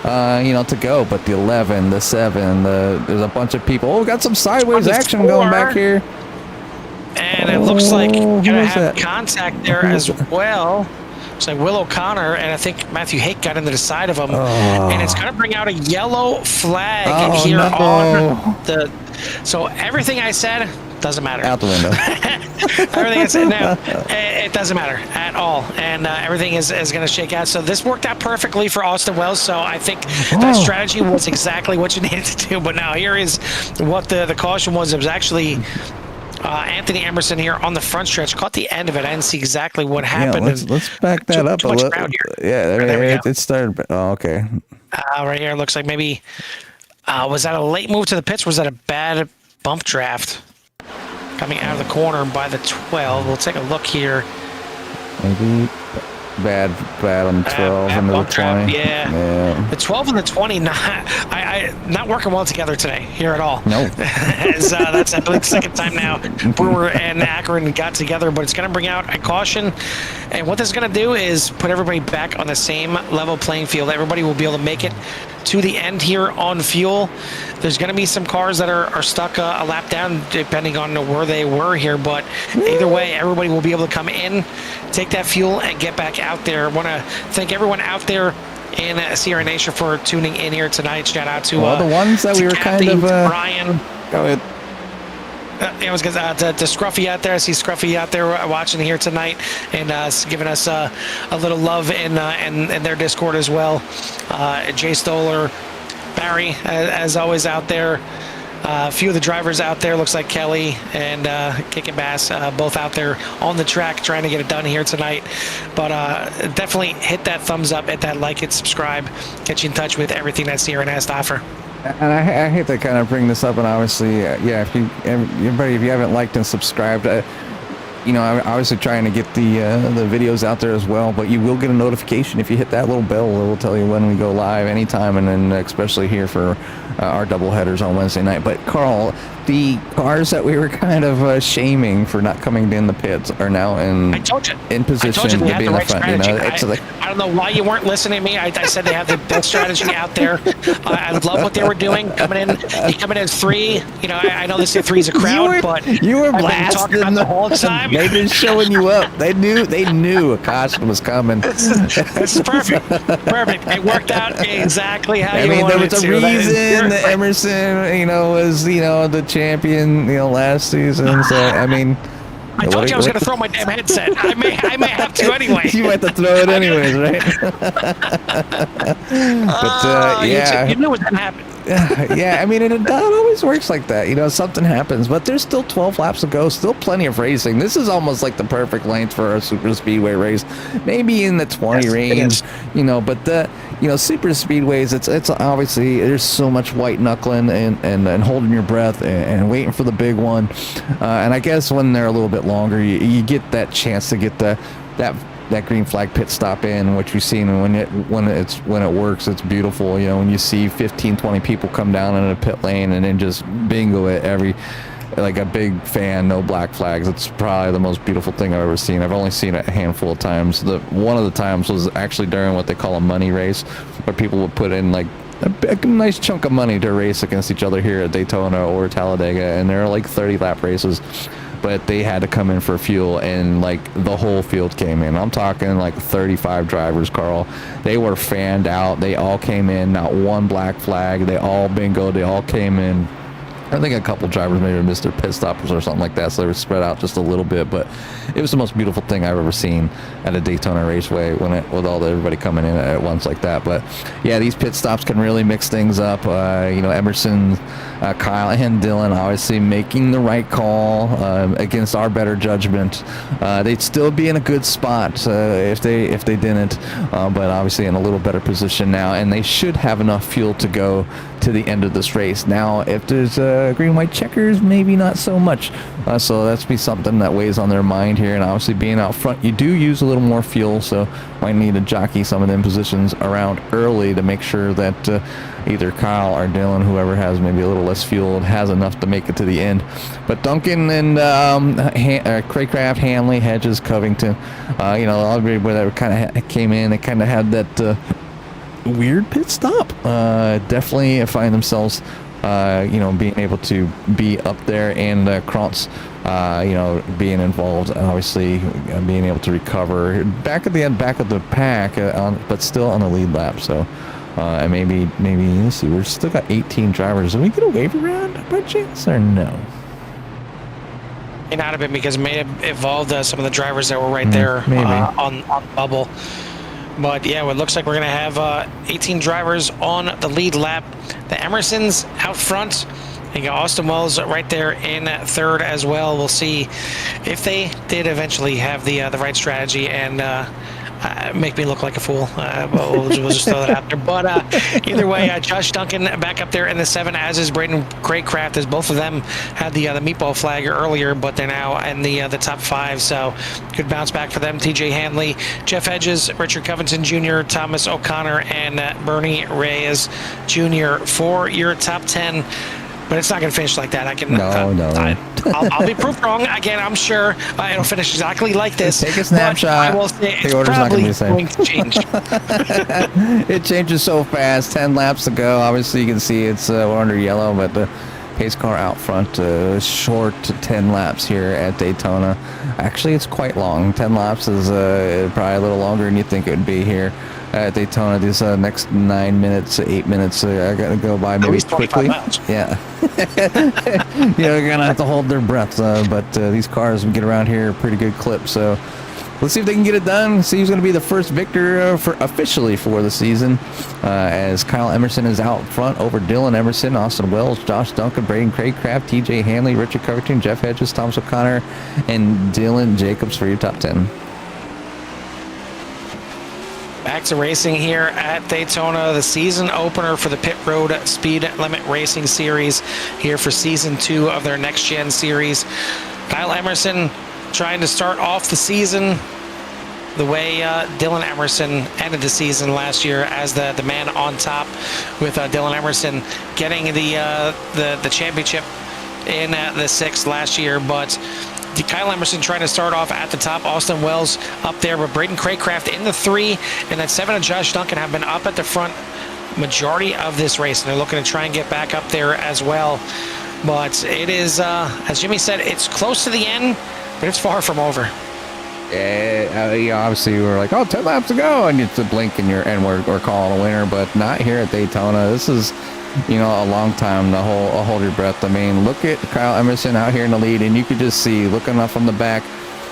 Speaker 2: to go. But the 11, the 7, there's a bunch of people. Oh, we got some sideways action going back here.
Speaker 1: And it looks like you're going to have contact there as well. It's like Will O'Connor, and I think Matthew Hake got into the side of him, and it's going to bring out a yellow flag on the. So everything I said doesn't matter.
Speaker 2: Out the window.
Speaker 1: Everything I said, no, it doesn't matter at all, and everything is going to shake out. So this worked out perfectly for Austin Wells. So I think that strategy was exactly what you needed to do. But now here is what the caution was. It was actually. Anthony Emerson here on the front stretch. Caught the end of it. I didn't see exactly what happened.
Speaker 2: Yeah, let's back that up a little. Yeah, it started. Oh, okay.
Speaker 1: Right here, it looks like maybe was that a late move to the pits? Was that a bad bump draft coming out of the corner by the 12? We'll take a look here.
Speaker 2: Maybe. bad on the 12 and the
Speaker 1: bump trap,
Speaker 2: 20.
Speaker 1: yeah. The 12 and the 20 not working well together today here at all.
Speaker 2: No.
Speaker 1: As, that's, I believe, the second time now Brewer and Akron got together, but it's going to bring out a caution. And what this is going to do is put everybody back on the same level playing field. Everybody will be able to make it to the end here on fuel. There's going to be some cars that are stuck a lap down depending on where they were here, but either way, everybody will be able to come in, take that fuel, and get back out there. I want to thank everyone out there in Sierra Nation for tuning in here tonight. Shout out to
Speaker 2: the ones that we were
Speaker 1: Kathy,
Speaker 2: kind of
Speaker 1: Brian.
Speaker 2: Go ahead.
Speaker 1: I was going to Scruffy out there. I see Scruffy out there watching here tonight and giving us a little love in their Discord as well. Jay Stoller, Barry, as always, out there. A few of the drivers out there, looks like Kelly and Kick and Bass, both out there on the track trying to get it done here tonight. But definitely hit that thumbs up, hit that like, hit subscribe, get you in touch with everything that Sierra has to offer.
Speaker 2: And I hate to kind of bring this up, and obviously, if you haven't liked and subscribed, I'm obviously trying to get the videos out there as well, but you will get a notification if you hit that little bell. It will tell you when we go live anytime, and then especially here for our double headers on Wednesday night. But Carl, the cars that we were kind of shaming for not coming in the pits are now in position to be in the front.
Speaker 1: I don't know why you weren't listening to me. I said they have the best strategy out there. I love what they were doing. Coming in as 3. I know this 3 is a crowd, but
Speaker 2: you were
Speaker 1: blasting them the whole time.
Speaker 2: They've been showing you up. They knew a caution was coming.
Speaker 1: This is perfect. Perfect. It worked out exactly how you wanted it to.
Speaker 2: There was a reason that Emerson, was the champion, last season. So I
Speaker 1: told you I was going to throw my damn headset. I may have to anyway.
Speaker 2: You might have to throw it anyways, right? But
Speaker 1: you knew what was going to happen.
Speaker 2: It always works like that. Something happens, but there's still 12 laps to go, still plenty of racing. This is almost like the perfect length for a super speedway race, maybe in the 20 range, but the super speedways, it's obviously there's so much white knuckling and holding your breath and waiting for the big one, and I guess when they're a little bit longer, you get that chance to get that green flag pit stop in, which you've seen, and when it works, it's beautiful. When you see 15-20 people come down in a pit lane and then just bingo it like a big fan, no black flags. It's probably the most beautiful thing I've ever seen. I've only seen it a handful of times. One of the times was actually during what they call a money race, where people would put in like a nice chunk of money to race against each other here at Daytona or Talladega, and they're like 30 lap races. But they had to come in for fuel, and like the whole field came in. I'm talking like 35 drivers, Carl. They were fanned out. They all came in, not one black flag. They all bingoed. They all came in. I think a couple drivers maybe missed their pit stops or something like that, so they were spread out just a little bit. But it was the most beautiful thing I've ever seen at a Daytona Raceway with everybody coming in at once like that. But yeah, these pit stops can really mix things up. Emerson, Kyle, and Dylan obviously making the right call against our better judgment. They'd still be in a good spot if they didn't, but obviously in a little better position now, and they should have enough fuel to go to the end of this race. Now, if there's green white checkers, maybe not so much, so that's be something that weighs on their mind here. And obviously being out front, you do use a little more fuel, so might need to jockey some of them positions around early to make sure that either Kyle or Dylan, whoever has maybe a little less fuel, has enough to make it to the end. But Duncan and Craycraft, Hanley, Hedges, Covington, everybody that kind of came in, they kind of had that weird pit stop. Definitely find themselves being able to be up there, and Krantz being involved, obviously being able to recover back at the end, back of the pack, but still on the lead lap. So and maybe let's see, we've still got 18 drivers. Did we get a wave around by chance or no?
Speaker 1: It might have been because it may have involved some of the drivers that were right there on bubble. But yeah, it looks like we're going to have 18 drivers on the lead lap. The Emersons out front. You got Austin Wells right there in third as well. We'll see if they did eventually have the right strategy and make me look like a fool. We'll just throw that out there. But either way, Josh Duncan back up there in the 7, as is Braden Craycraft, as both of them had the meatball flag earlier, but they're now in the top 5. So good bounce back for them. TJ Hanley, Jeff Hedges, Richard Covington Jr., Thomas O'Connor, and Bernie Reyes Jr. for your top 10. But it's not going to finish like that. I'll be proved wrong. Again, I'm sure it'll finish exactly like this.
Speaker 2: Take a snapshot.
Speaker 1: I will say it's
Speaker 2: the order's not
Speaker 1: probably
Speaker 2: going to
Speaker 1: change.
Speaker 2: It changes so fast. 10 laps to go. Obviously, you can see it's we're under yellow, but the pace car out front short 10 laps here at Daytona. Actually, it's quite long. 10 laps is probably a little longer than you think it would be here at Daytona. These next 9 minutes, 8 minutes are going to go by maybe quickly. Yeah. You're going to have to hold their breath. But these cars get around here a pretty good clip. So let's see if they can get it done. See who's going to be the first victor officially for the season. As Kyle Emerson is out front over Dylan Emerson, Austin Wells, Josh Duncan, Braden Craycraft, TJ Hanley, Richard Covington, Jeff Hedges, Thomas O'Connor, and Dylan Jacobs for your top 10.
Speaker 1: Back to racing here at Daytona, the season opener for the Pit Road Speed Limit Racing Series here for Season 2 of their Next Gen Series. Kyle Emerson trying to start off the season the way Dylan Emerson ended the season last year as the man on top, with Dylan Emerson getting the championship in the 6th last year. But Kyle Emerson trying to start off at the top. Austin Wells up there, but Braden Craycraft in the 3, and that 7 of Josh Duncan have been up at the front majority of this race, and they're looking to try and get back up there as well. But it is, as Jimmy said, it's close to the end, but it's far from over.
Speaker 2: Obviously we're like, 10 laps to go, and it's a blink and we're calling a winner, but not here at Daytona. This is, a long time to hold your breath. I mean, look at Kyle Emerson out here in the lead, and you could just see, looking up from the back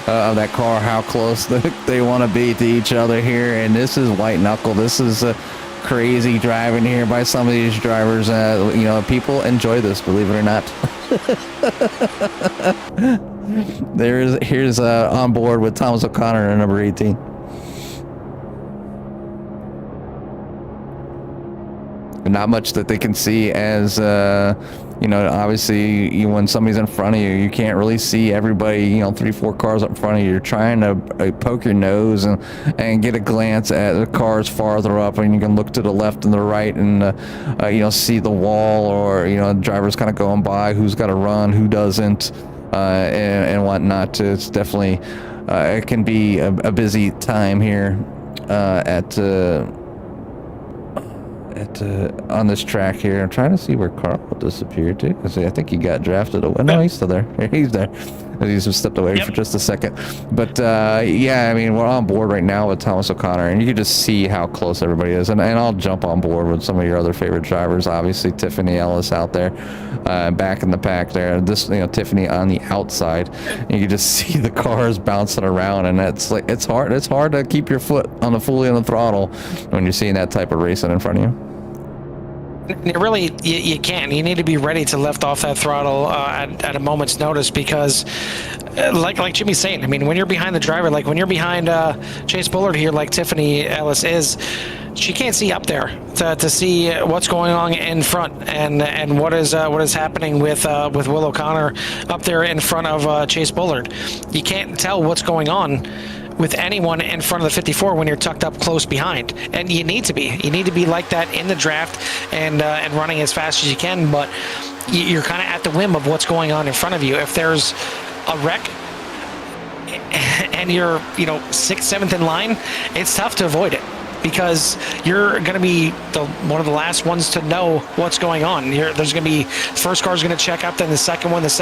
Speaker 2: of that car, how close they want to be to each other here. And this is white knuckle. This is crazy driving here by some of these drivers. People enjoy this, believe it or not. Here's on board with Thomas O'Connor in number 18. Not much that they can see, as obviously when somebody's in front of you, you can't really see everybody. 3-4 cars up in front of you. You're trying to poke your nose and get a glance at the cars farther up, and you can look to the left and the right and see the wall, or drivers kind of going by, who's got to run, who doesn't, and whatnot. It's definitely it can be a busy time here on this track here. I'm trying to see where Carl disappeared to. I think he got drafted away. No, he's still there. He's there. He's just stepped away for just a second. But we're on board right now with Thomas O'Connor, and you can just see how close everybody is. And I'll jump on board with some of your other favorite drivers. Obviously, Tiffany Ellis out there, back in the pack there. Tiffany on the outside. And you can just see the cars bouncing around, and it's hard. It's hard to keep your foot fully on the throttle when you're seeing that type of racing in front of you.
Speaker 1: Really, you can't. You need to be ready to lift off that throttle at a moment's notice, because like Jimmy's saying, I mean, when you're behind the driver, like when you're behind Chase Bullard here, like Tiffany Ellis is, she can't see up there to see what's going on in front, and what is happening with Will O'Connor up there in front of Chase Bullard. You can't tell what's going on with anyone in front of the 54 when you're tucked up close behind, and you need to be like that in the draft and running as fast as you can. But you're kind of at the whim of what's going on in front of you. If there's a wreck and you're 6th, 7th in line, it's tough to avoid it, because you're going to be one of the last ones to know what's going on. There's going to be, first car's going to check up, then the second one, it's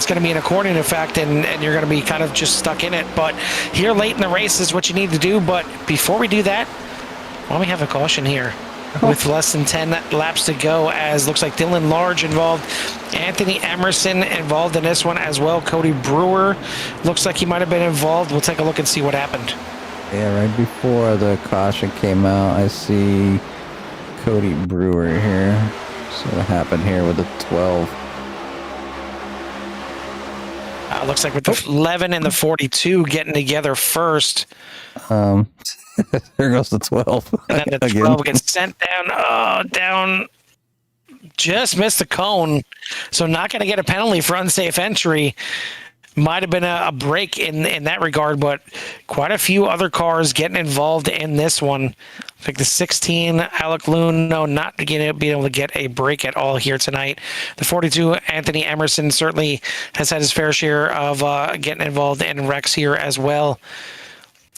Speaker 1: going to be an accordion effect, and you're going to be kind of just stuck in it. But here late in the race is what you need to do. But before we do that, why don't we have a caution here with less than 10 laps to go, as looks like Dylan Large involved, Anthony Emerson involved in this one as well. Cody Brewer looks like he might have been involved. We'll take a look and see what happened.
Speaker 2: Yeah, right before the caution came out, I see Cody Brewer here. So what happened here with the 12?
Speaker 1: Looks like with the 11 and the 42 getting together first.
Speaker 2: There goes the 12.
Speaker 1: And then the 12 gets sent down. Oh, down. Just missed the cone. So not going to get a penalty for unsafe entry. Might have been a break in that regard, but quite a few other cars getting involved in this one. I think the 16, Alec Luno, not going to be able to get a break at all here tonight. The 42, Anthony Emerson, certainly has had his fair share of getting involved in wrecks here as well.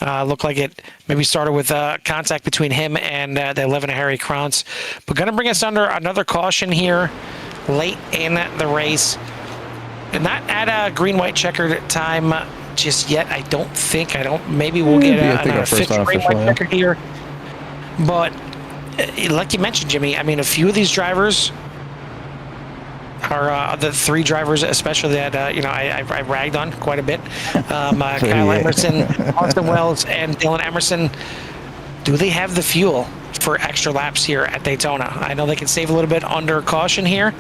Speaker 1: Looked like it maybe started with contact between him and the 11, Harry Krantz. But going to bring us under another caution here late in the race. Not at a green-white checkered time just yet. I don't think. Maybe we'll get a fifth green-white checkered here. But like you mentioned, Jimmy, I mean, a few of these drivers are the three drivers, especially that I ragged on quite a bit. Kyle Emerson, Austin Wells, and Dylan Emerson. Do they have the fuel for extra laps here at Daytona? I know they can save a little bit under caution here,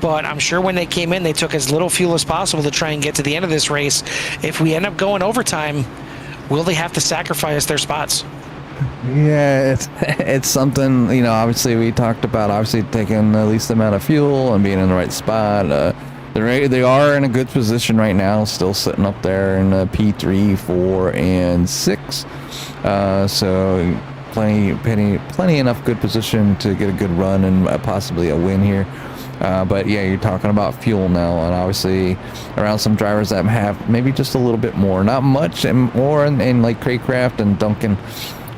Speaker 1: but I'm sure when they came in, they took as little fuel as possible to try and get to the end of this race. If we end up going overtime, will they have to sacrifice their spots?
Speaker 2: Yeah, it's something, obviously we talked about taking the least amount of fuel and being in the right spot. They are in a good position right now, still sitting up there in P3, 4, and 6. So plenty enough good position to get a good run and possibly a win here. But yeah, you're talking about fuel now, and obviously around some drivers that have maybe just a little bit more, not much, and more in like Craycraft and Duncan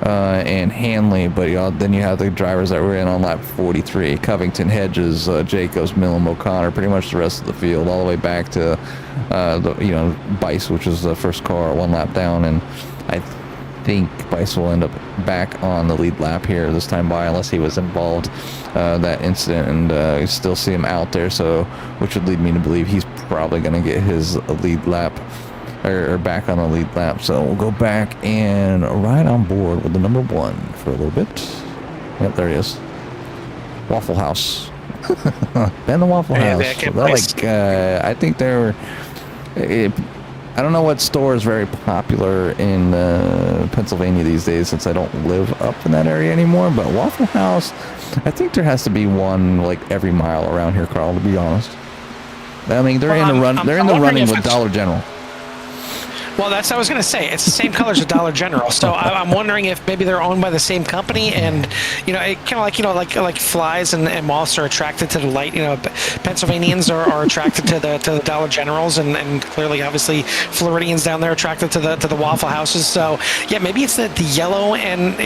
Speaker 2: and Hanley. But then you have the drivers that were in on lap 43: Covington, Hedges, Jacobs, Millam, O'Connor, pretty much the rest of the field, all the way back to Bice, which was the first car one lap down, and I think Bice will end up back on the lead lap here this time by, unless he was involved that incident, and you still see him out there, so which would lead me to believe he's probably going to get his lead lap or back on the lead lap. So we'll go back and ride on board with the number 1 for a little bit. Yep, there he is. Waffle House. Ben the Waffle House. I think they're I don't know what store is very popular in Pennsylvania these days, since I don't live up in that area anymore. But Waffle House, I think there has to be one like every mile around here, Carl, to be honest. I mean, they're in the running with Dollar General.
Speaker 1: Well, that's what I was going to say. It's the same colors as Dollar General. So I'm wondering if maybe they're owned by the same company, and it kind of like flies and moths are attracted to the light. Pennsylvanians are attracted to the Dollar Generals, and clearly, obviously, Floridians down there are attracted to the Waffle Houses. So yeah, maybe it's the yellow and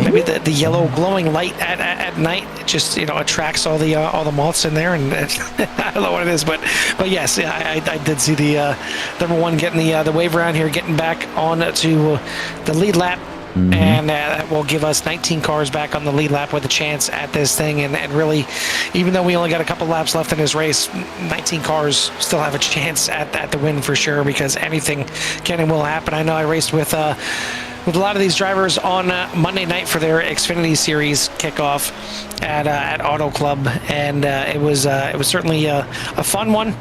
Speaker 1: maybe the yellow glowing light at night just attracts all the moths in there, and I don't know what it is, but yes, yeah, I did see the number 1 getting the wave around here, getting back on to the lead lap. Mm-hmm. And that will give us 19 cars back on the lead lap with a chance at this thing. And really, even though we only got a couple laps left in this race, 19 cars still have a chance at the win for sure, because anything can and will happen. I know I raced with a lot of these drivers on Monday night for their Xfinity Series kickoff at Auto Club, and it was certainly a fun one.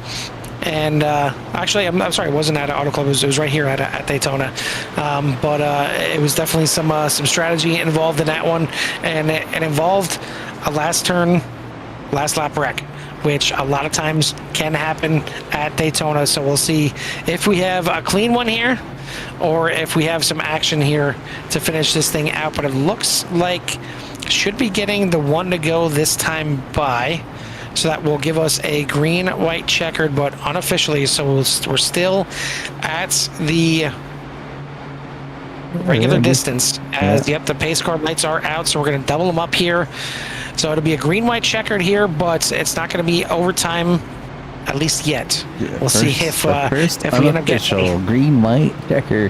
Speaker 1: And actually, I'm sorry, it wasn't at Auto Club. It was right here at Daytona. But it was definitely some strategy involved in that one, and it involved a last turn, last lap wreck, which a lot of times can happen at Daytona. So we'll see if we have a clean one here, or if we have some action here to finish this thing out. But it looks like should be getting the 1 to go this time by. So that will give us a green, white, checkered, but unofficially. So we're still at the regular distance. As the pace car lights are out, so we're going to double them up here. So it'll be a green, white, checkered here, but it's not going to be overtime, at least yet. We'll see if we end up getting
Speaker 2: green, white, checker.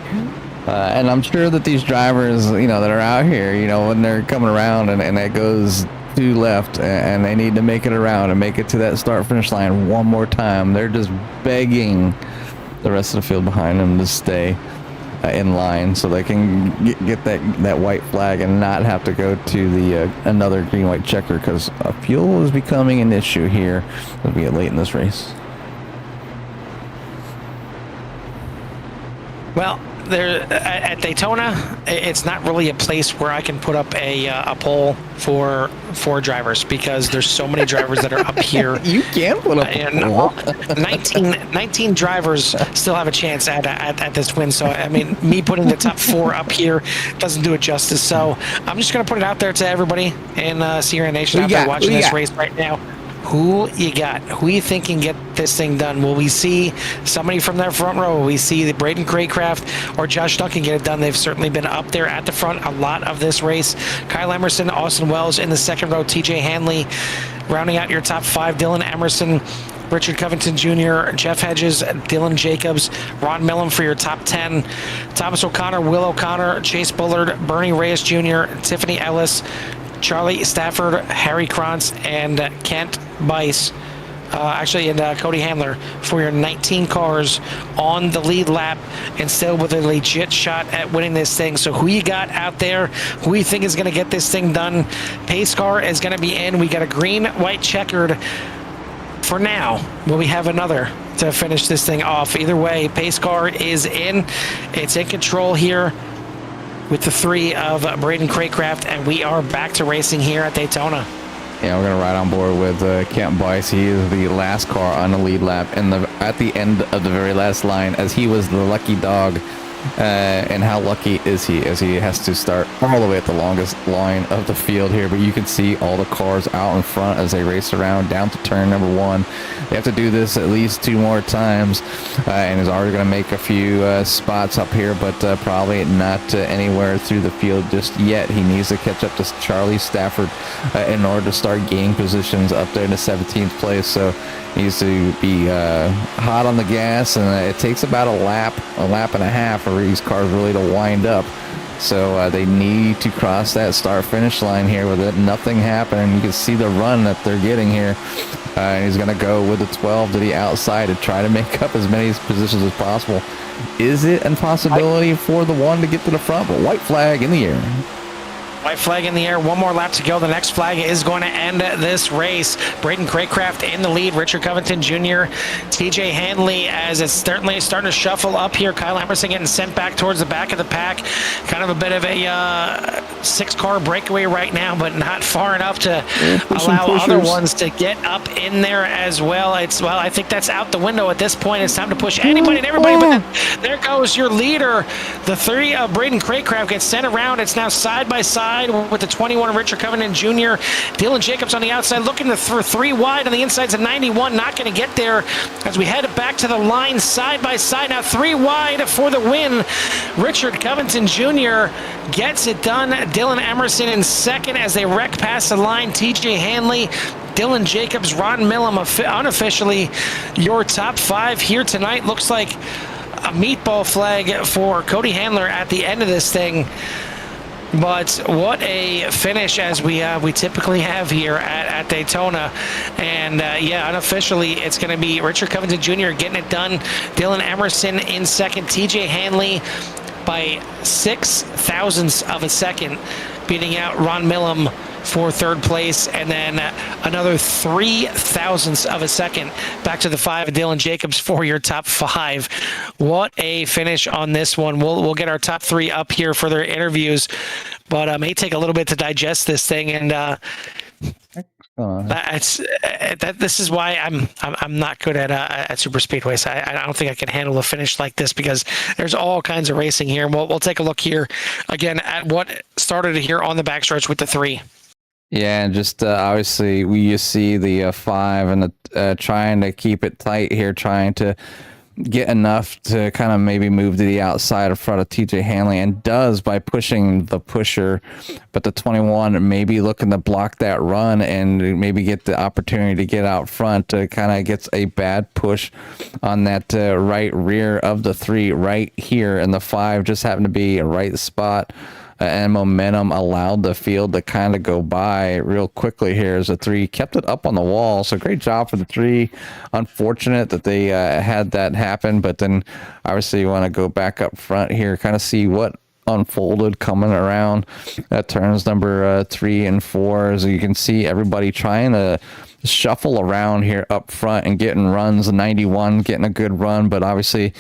Speaker 2: And I'm sure that these drivers, that are out here, when they're coming around and that goes 2 left and they need to make it around and make it to that start finish line one more time, they're just begging the rest of the field behind them to stay in line so they can get that white flag and not have to go to the another green white checker, because fuel is becoming an issue here as we get late in this race.
Speaker 1: Well, there at Daytona, it's not really a place where I can put up a poll for drivers because there's so many drivers that are up here.
Speaker 2: You can put up
Speaker 1: and
Speaker 2: a poll.
Speaker 1: 19 drivers still have a chance at this win. So, I mean, me putting the top 4 up here doesn't do it justice. So I'm just going to put it out there to everybody in Sierra Nation out there watching this race right now. Who you got? Who you think can get this thing done? Will we see somebody from their front row? Will we see the Braden Craycraft or Josh Duncan get it done? They've certainly been up there at the front a lot of this race. Kyle Emerson, Austin Wells in the second row, TJ Hanley rounding out your top 5. Dylan Emerson, Richard Covington Jr., Jeff Hedges, Dylan Jacobs, Ron Millam for your top 10. Thomas O'Connor, Will O'Connor, Chase Bullard, Bernie Reyes Jr., Tiffany Ellis, Charlie Stafford, Harry Krantz, and Kent Bice. And Cody Handler for your 19 cars on the lead lap and still with a legit shot at winning this thing. So who you got out there? Who you think is going to get this thing done? Pace car is going to be in. We got a green, white, checkered for now. Will we have another to finish this thing off? Either way, pace car is in. It's in control here with the 3 of Braden Craycraft, and we are back to racing here at Daytona.
Speaker 2: Yeah, we're gonna ride on board with Kent Bice. He is the last car on the lead lap, and at the end of the very last line, as he was the lucky dog. And how lucky is he, as he has to start all the way at the longest line of the field here. But you can see all the cars out in front as they race around down to turn number 1. They have to do this at least 2 more times, and is already going to make a few spots up here, but probably not anywhere through the field just yet. He needs to catch up to Charlie Stafford in order to start gaining positions up there in the 17th place. So needs to be hot on the gas, and it takes about a lap and a half for these cars really to wind up. So they need to cross that start-finish line here with it. Nothing happening. You can see the run that they're getting here. And he's going to go with the 12 to the outside to try to make up as many positions as possible. Is it a possibility for the 1 to get to the front? But white flag in the air.
Speaker 1: White flag in the air. 1 more lap to go. The next flag is going to end this race. Braden Craycraft in the lead. Richard Covington Jr., TJ Hanley, as it's certainly starting to shuffle up here. Kyle Emerson getting sent back towards the back of the pack. Kind of a bit of a 6-car breakaway right now, but not far enough to allow other ones to get up in there as well. I think that's out the window at this point. It's time to push anybody and everybody. But then, there goes your leader. The 3 of Braden Craycraft gets sent around. It's now side by side with the 21 of Richard Covington Jr. Dylan Jacobs on the outside, looking for 3 wide on the insides of 91. Not going to get there as we head back to the line side by side. Now 3 wide for the win. Richard Covington Jr. gets it done. Dylan Emerson in second as they wreck past the line. TJ Hanley, Dylan Jacobs, Ron Millam, unofficially your top 5 here tonight. Looks like a meatball flag for Cody Handler at the end of this thing. But what a finish, as we typically have here at Daytona. And unofficially, it's going to be Richard Covington Jr. getting it done. Dylan Emerson in second. TJ Hanley by 6 thousandths of a second, beating out Ron Millam for third place, and then another 3 thousandths of a second back to the 5 of Dylan Jacobs for your top 5. What a finish on this one. We'll get our top 3 up here for their interviews, but it may take a little bit to digest this thing, and this is why I'm not good at super speedways. I don't think I can handle a finish like this because there's all kinds of racing here. And we'll take a look here again at what started here on the backstretch with the 3.
Speaker 2: Yeah, and just obviously you see the 5 and the trying to keep it tight here, trying to get enough to kind of maybe move to the outside in front of TJ Hanley, and does by pushing the pusher. But the 21 maybe looking to block that run and maybe get the opportunity to get out front, kind of gets a bad push on that right rear of the 3 right here, and the 5 just happened to be a right spot. And momentum allowed the field to kind of go by real quickly here as the 3 kept it up on the wall. So great job for the 3. Unfortunate that they had that happen, but then obviously you want to go back up front here, kind of see what unfolded coming around turns number 3 and 4. As you can see, everybody trying to shuffle around here up front and getting runs. The 91 getting a good run, but obviously,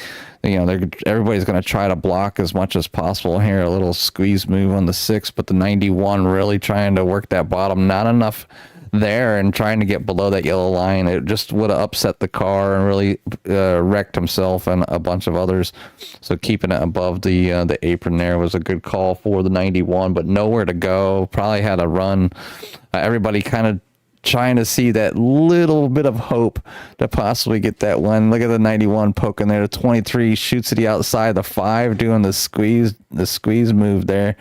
Speaker 2: everybody's going to try to block as much as possible here. A little squeeze move on the 6, but the 91 really trying to work that bottom. Not enough there, and trying to get below that yellow line. It just would have upset the car and really wrecked himself and a bunch of others. So keeping it above the apron there was a good call for the 91, but nowhere to go. Probably had a run. Everybody kind of trying to see that little bit of hope to possibly get that one. Look at the 91 poking there. The 23 shoots to the outside. The 5 doing the squeeze move there.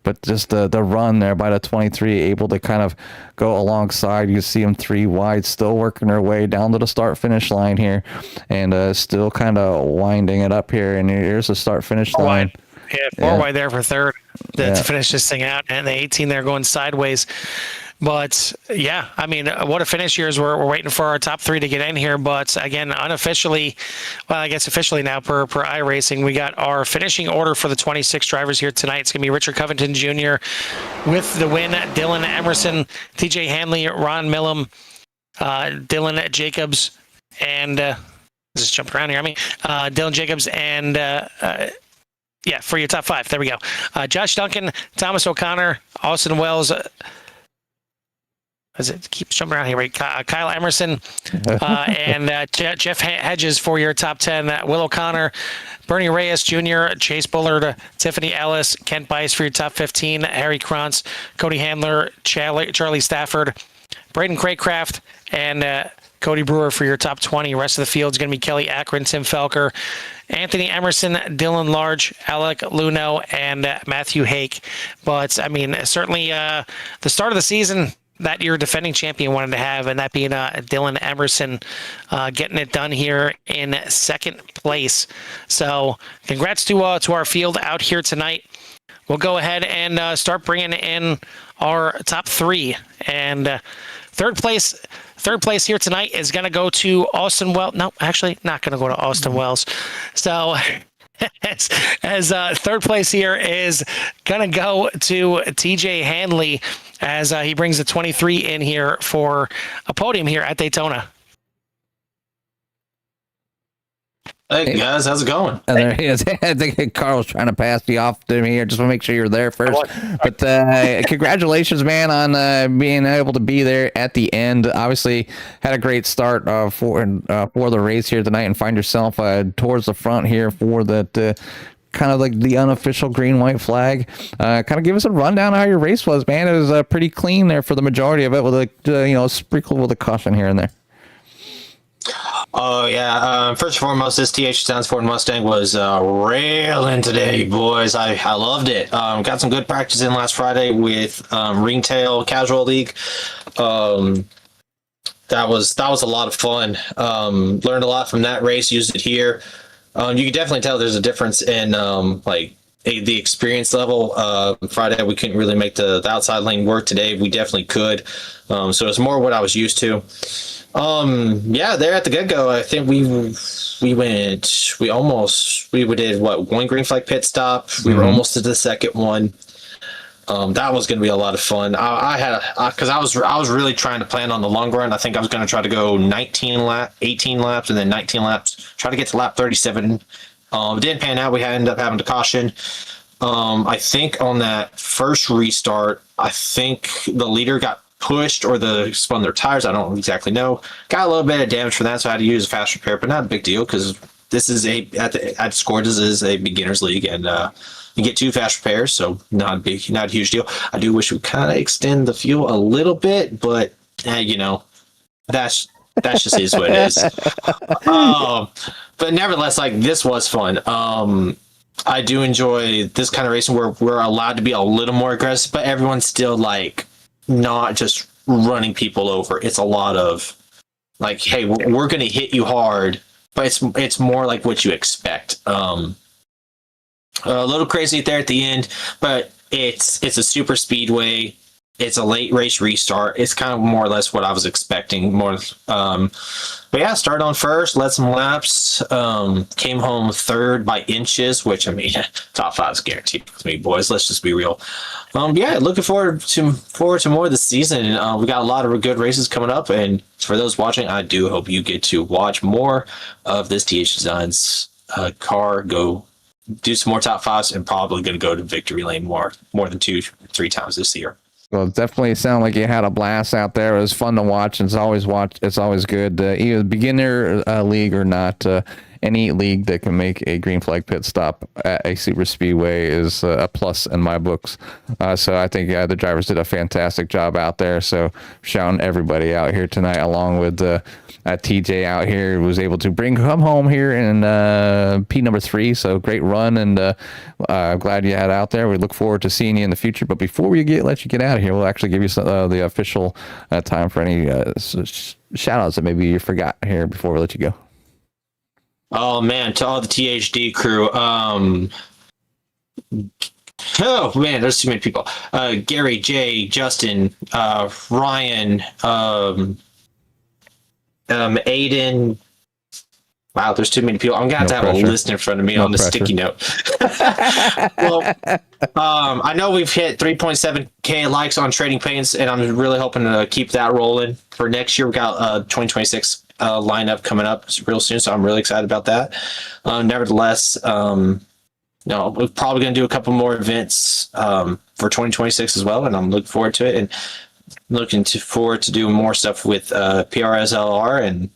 Speaker 2: But just the run there by the 23, able to kind of go alongside. You see them 3 wide, still working their way down to the start-finish line here, and still kind of winding it up here. And here's the start-finish line.
Speaker 1: Yeah, 4 wide there for third to finish this thing out. And the 18 there going sideways. But yeah, I mean, what a finish here as we're waiting for our top 3 to get in here. But again, unofficially, well, I guess officially now per iRacing, we got our finishing order for the 26 drivers here tonight. It's going to be Richard Covington Jr. with the win, Dylan Emerson, TJ Hanley, Ron Millam, Dylan Jacobs, and just jumped around here. Dylan Jacobs and for your top 5. There we go. Josh Duncan, Thomas O'Connor, Austin Wells. As it keeps jumping around here, right? Kyle Emerson and Jeff Hedges for your top 10. Will O'Connor, Bernie Reyes Jr., Chase Bullard, Tiffany Ellis, Kent Bice for your top 15. Harry Krantz, Cody Handler, Charlie Stafford, Braden Craycraft, and Cody Brewer for your top 20. The rest of the field is going to be Kelly Akron, Tim Felker, Anthony Emerson, Dylan Large, Alec Luno, and Matthew Hake. But, I mean, certainly the start of the season that your defending champion wanted to have, and that being Dylan Emerson getting it done here in second place. So congrats to our field out here tonight. We'll go ahead and start bringing in our top 3. And third place here tonight is going to go to Austin Wells. No, actually not going to go to Austin Wells. So as third place here is going to go to TJ Hanley, as he brings the 23 in here for a podium here at Daytona.
Speaker 5: Hey guys, how's it going?
Speaker 2: There he is. I think Carl's trying to pass you off to me here. Just want to make sure you're there first. But congratulations, man, on being able to be there at the end. Obviously, had a great start for the race here tonight, and find yourself towards the front here for that. Kind of like the unofficial green-white flag. Kind of give us a rundown of how your race was, man. It was pretty clean there for the majority of it, with a sprinkle with a caution here and there.
Speaker 5: Oh yeah. First and foremost, this TH Sounds Ford Mustang was railing today, boys. I loved it. Got some good practice in last Friday with Ringtail Casual League. That was a lot of fun. Learned a lot from that race. Used it here. You can definitely tell there's a difference in the experience level. Friday we couldn't really make the outside lane work. Today we definitely could. So it's more what I was used to. There at the get-go, I think we did one green flag pit stop. We were almost to the second one. That was going to be a lot of fun. Because I was really trying to plan on the long run. I think I was going to try to go 18 laps, and then 19 laps, try to get to lap 37. It didn't pan out. We ended up having to caution. I think on that first restart, I think the leader got pushed or spun their tires. I don't exactly know. Got a little bit of damage from that, so I had to use a fast repair, but not a big deal because this is at Score, this is a beginners league, and you get 2 fast repairs, so not a huge deal. I do wish we kind of extend the fuel a little bit, but that's just is what it is. But nevertheless, this was fun. I do enjoy this kind of racing where we're allowed to be a little more aggressive, but everyone's still not just running people over. It's a lot of hey, we're going to hit you hard, but it's more like what you expect. A little crazy there at the end, but it's a super speedway. it's a late race restart. It's kind of more or less what I was expecting. But yeah, started on first, led some laps, came home third by inches, which I mean, top 5 is guaranteed with me, boys. Let's just be real. Yeah, looking forward to more of the season. We got a lot of good races coming up, and for those watching, I do hope you get to watch more of this TH Designs car. Go do some more top 5s, and probably going to go to victory lane more than 2-3 times this year.
Speaker 2: Well, it definitely sounded like you had a blast out there. It was fun to watch. It's always good. Either beginner league or not, any league that can make a green flag pit stop at a super speedway is a plus in my books. So I think the drivers did a fantastic job out there. So shouting everybody out here tonight, along with TJ out here, who was able to come home here in P number 3. So great run, and I'm glad you had out there. We look forward to seeing you in the future. But before we let you get out of here, we'll actually give you the official time for any shout outs that maybe you forgot here before we let you go.
Speaker 5: Oh man, to all the THD crew. Oh man, there's too many people. Gary, Jay, Justin, Ryan, Aiden. Wow, there's too many people. I'm gonna have a list in front of me on the sticky note. Well, I know we've hit 3.7K likes on Trading Paints, and I'm really hoping to keep that rolling for next year. We got 2026 lineup coming up real soon, so I'm really excited about that. Nevertheless, we're probably going to do a couple more events for 2026 as well, and I'm looking forward to it, and forward to doing more stuff with PRSLR, and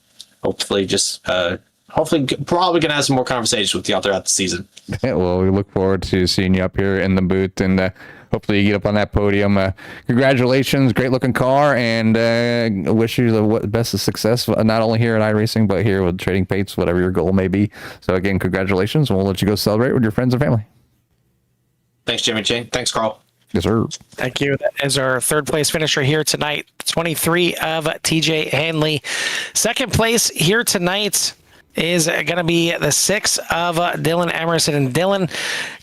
Speaker 5: hopefully probably going to have some more conversations with y'all throughout the season.
Speaker 2: Yeah, well, we look forward to seeing you up here in the booth, and hopefully you get up on that podium. Congratulations, great looking car, and wish you the best of success, not only here at iRacing, but here with Trading Paints, whatever your goal may be. So again, congratulations, and we'll let you go celebrate with your friends and family.
Speaker 5: Thanks, Jimmy J. Thanks, Carl.
Speaker 2: Yes, sir.
Speaker 1: Thank you. That is our third place finisher here tonight, 23 of TJ Hanley. Second place here tonight is going to be the 6 of Dylan Emerson. And Dylan,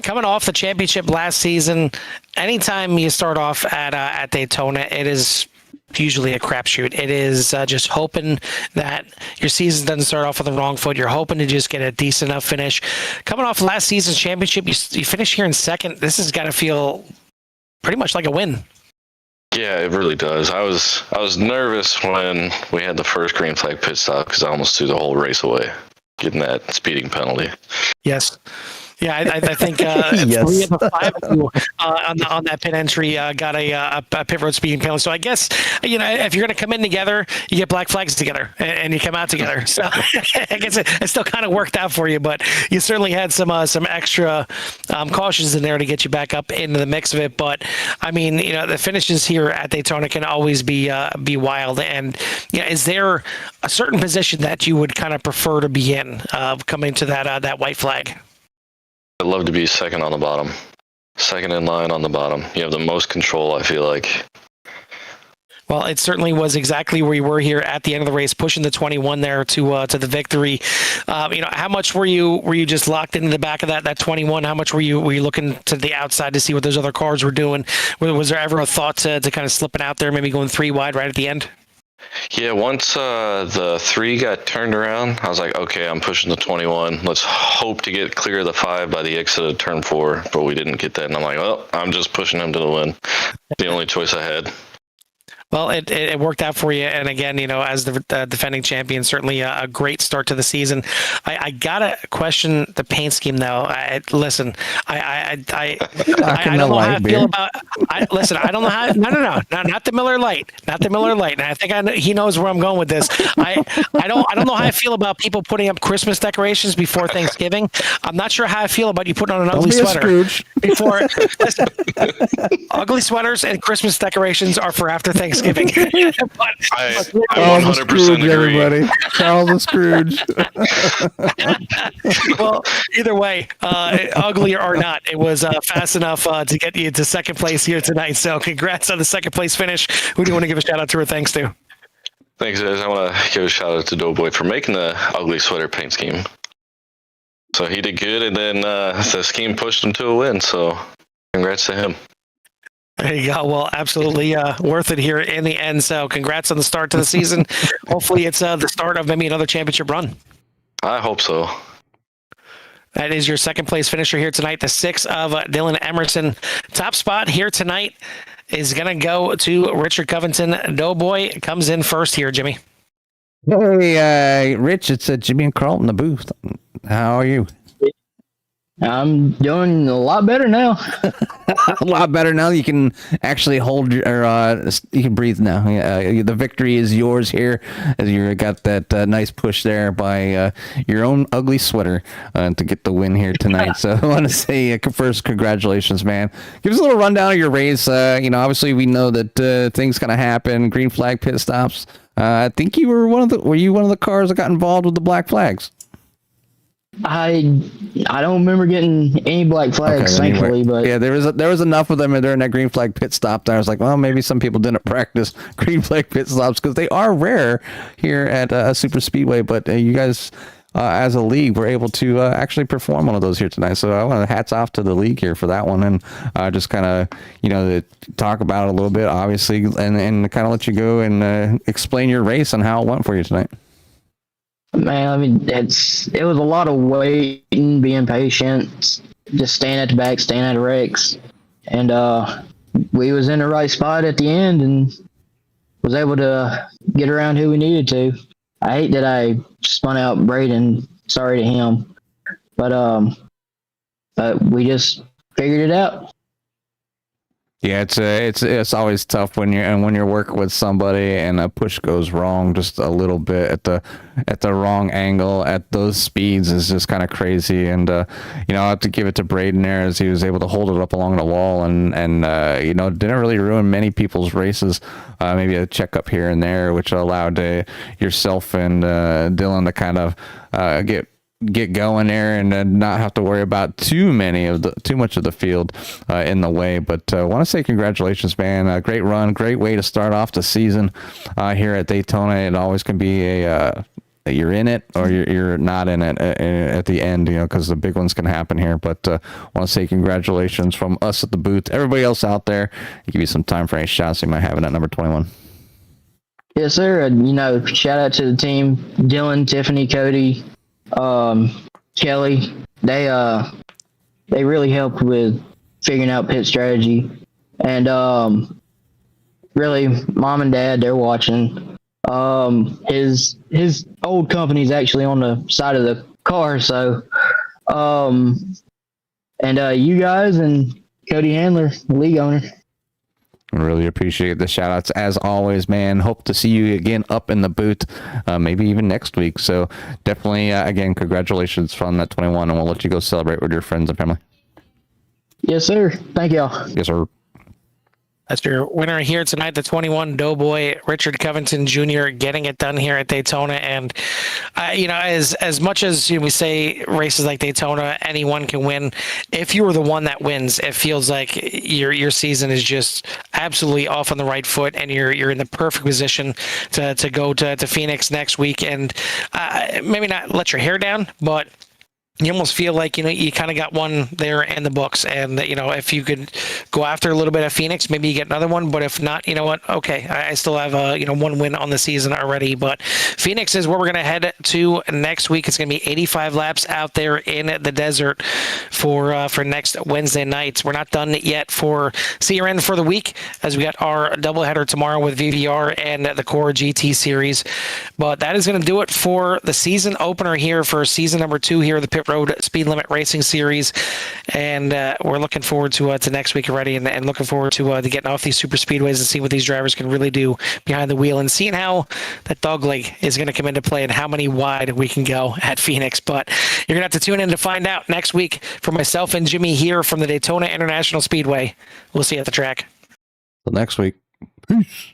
Speaker 1: coming off the championship last season, anytime you start off at Daytona, it is usually a crapshoot. It is just hoping that your season doesn't start off on the wrong foot. You're hoping to just get a decent enough finish. Coming off last season's championship, you finish here in second. This has got to feel pretty much like a win.
Speaker 6: Yeah, it really does. I was nervous when we had the first green flag pit stop because I almost threw the whole race away, getting that speeding penalty.
Speaker 1: Yes. Yeah, I think 3 of the 5 of you on that pit entry got a pit road speeding penalty. So I guess, if you're going to come in together, you get black flags together and you come out together. So I guess it still kind of worked out for you, but you certainly had some extra cautions in there to get you back up into the mix of it. But I mean, the finishes here at Daytona can always be wild. And is there a certain position that you would kind of prefer to be in coming to that white flag?
Speaker 6: I'd love to be second on the bottom. Second in line on the bottom. You have the most control, I feel like.
Speaker 1: Well, it certainly was exactly where you were here at the end of the race, pushing the 21 there to the victory. How much were you just locked into the back of that 21? How much were you looking to the outside to see what those other cars were doing? Was there ever a thought to kind of slipping out there, maybe going 3 wide right at the end?
Speaker 6: Yeah, once the 3 got turned around, I was like, okay, I'm pushing the 21. Let's hope to get clear of the 5 by the exit of turn 4, but we didn't get that. And I'm like, well, I'm just pushing him to the win. The only choice I had.
Speaker 1: Well, it worked out for you, and again, as the defending champion, certainly a great start to the season. I gotta question the paint scheme though. Listen, I don't know how I feel about. Listen, I don't know how. No, not the Miller Lite, not the Miller Lite. And I think he knows where I'm going with this. I don't know how I feel about people putting up Christmas decorations before Thanksgiving. I'm not sure how I feel about you putting on an ugly sweater before. Listen, ugly sweaters and Christmas decorations are for after Thanksgiving.
Speaker 6: I 100% agree.
Speaker 2: Everybody. Charles and Scrooge.
Speaker 1: Well, either way, ugly or not, it was fast enough to get you to second place here tonight. So congrats on the second place finish. Who do you want to give a shout out to or thanks to?
Speaker 6: Thanks, guys. I want to give a shout out to Doughboy for making the ugly sweater paint scheme. So he did good, and then the scheme pushed him to a win. So congrats to him.
Speaker 1: There you go. Well, absolutely worth it here in the end. So congrats on the start to the season. Hopefully it's the start of maybe another championship run.
Speaker 6: I hope so.
Speaker 1: That is your second place finisher here tonight, the 6 of Dylan Emerson. Top spot here tonight is going to go to Richard Covington. Doughboy comes in first here, Jimmy.
Speaker 2: Hey, Rich, it's Jimmy and Carl in the booth. How are you?
Speaker 7: I'm doing a lot better now.
Speaker 2: A lot better now. You can actually hold your, you can breathe now. The victory is yours here, as you got that nice push there by your own ugly sweater to get the win here tonight. So I want to say first, congratulations, man. Give us a little rundown of your race. Obviously we know that things gonna happen. Green flag pit stops. I think you were were you one of the cars that got involved with the black flags?
Speaker 7: I don't remember getting any black flags, thankfully, but
Speaker 2: yeah, there was enough of them during that green flag pit stop. That I was like, well, maybe some people didn't practice green flag pit stops because they are rare here at a super speedway. But you guys, as a league, were able to actually perform one of those here tonight. So I want to hats off to the league here for that one, and just kind of talk about it a little bit, obviously, and kind of let you go and explain your race and how it went for you tonight.
Speaker 7: man, I mean, it was a lot of waiting, being patient, just staying at the back, staying at the wrecks, and we was in the right spot at the end and was able to get around who we needed to. I hate that I spun out Braden. Sorry to him, but we just figured it out.
Speaker 2: Yeah, it's always tough when you're working with somebody and a push goes wrong just a little bit at the wrong angle at those speeds is just kind of crazy. And I have to give it to Braden there as he was able to hold it up along the wall and didn't really ruin many people's races. Maybe a checkup here and there, which allowed yourself and Dylan to kind of get going there and not have to worry about too much of the field in the way. But I want to say congratulations, man. Great run, great way to start off the season here at Daytona. It always can be you're in it or you're not in it at the end, because the big ones can happen here. But I want to say congratulations from us at the booth. Everybody else out there, give you some time for any shots you might have in at number 21.
Speaker 7: Yes, sir. Shout out to the team, Dylan, Tiffany, Cody, Kelly. They really helped with figuring out pit strategy, and really Mom and Dad, they're watching. His old company's actually on the side of the car, so you guys and Cody Handler, the league owner.
Speaker 2: Really appreciate the shout outs as always, man. Hope to see you again up in the booth, maybe even next week. So definitely, again, congratulations from that 21, and we'll let you go celebrate with your friends and family.
Speaker 7: Yes, sir. Thank y'all.
Speaker 2: Yes, sir.
Speaker 1: That's your winner here tonight, the 21 Doughboy, Richard Covington Jr., getting it done here at Daytona. And, as much as we say races like Daytona, anyone can win. If you were the one that wins, it feels like your season is just absolutely off on the right foot, and you're in the perfect position to go to Phoenix next week and maybe not let your hair down, but you almost feel like, you kind of got one there in the books. And, if you could go after a little bit of Phoenix, maybe you get another one. But if not, you know what? Okay, I still have, one win on the season already. But Phoenix is where we're going to head to next week. It's going to be 85 laps out there in the desert for next Wednesday night. We're not done yet for CRN for the week, as we got our doubleheader tomorrow with VVR and the Core GT Series. But that is going to do it for the season opener here for season number 2 here, the Pit Road Speed Limit Racing Series, and we're looking forward to next week already, and looking forward to getting off these super speedways and seeing what these drivers can really do behind the wheel, and seeing how that dog leg is going to come into play and how many wide we can go at Phoenix. But you're going to have to tune in to find out next week. For myself and Jimmy here from the Daytona International Speedway, we'll see you at the track.
Speaker 2: Till next week. Peace.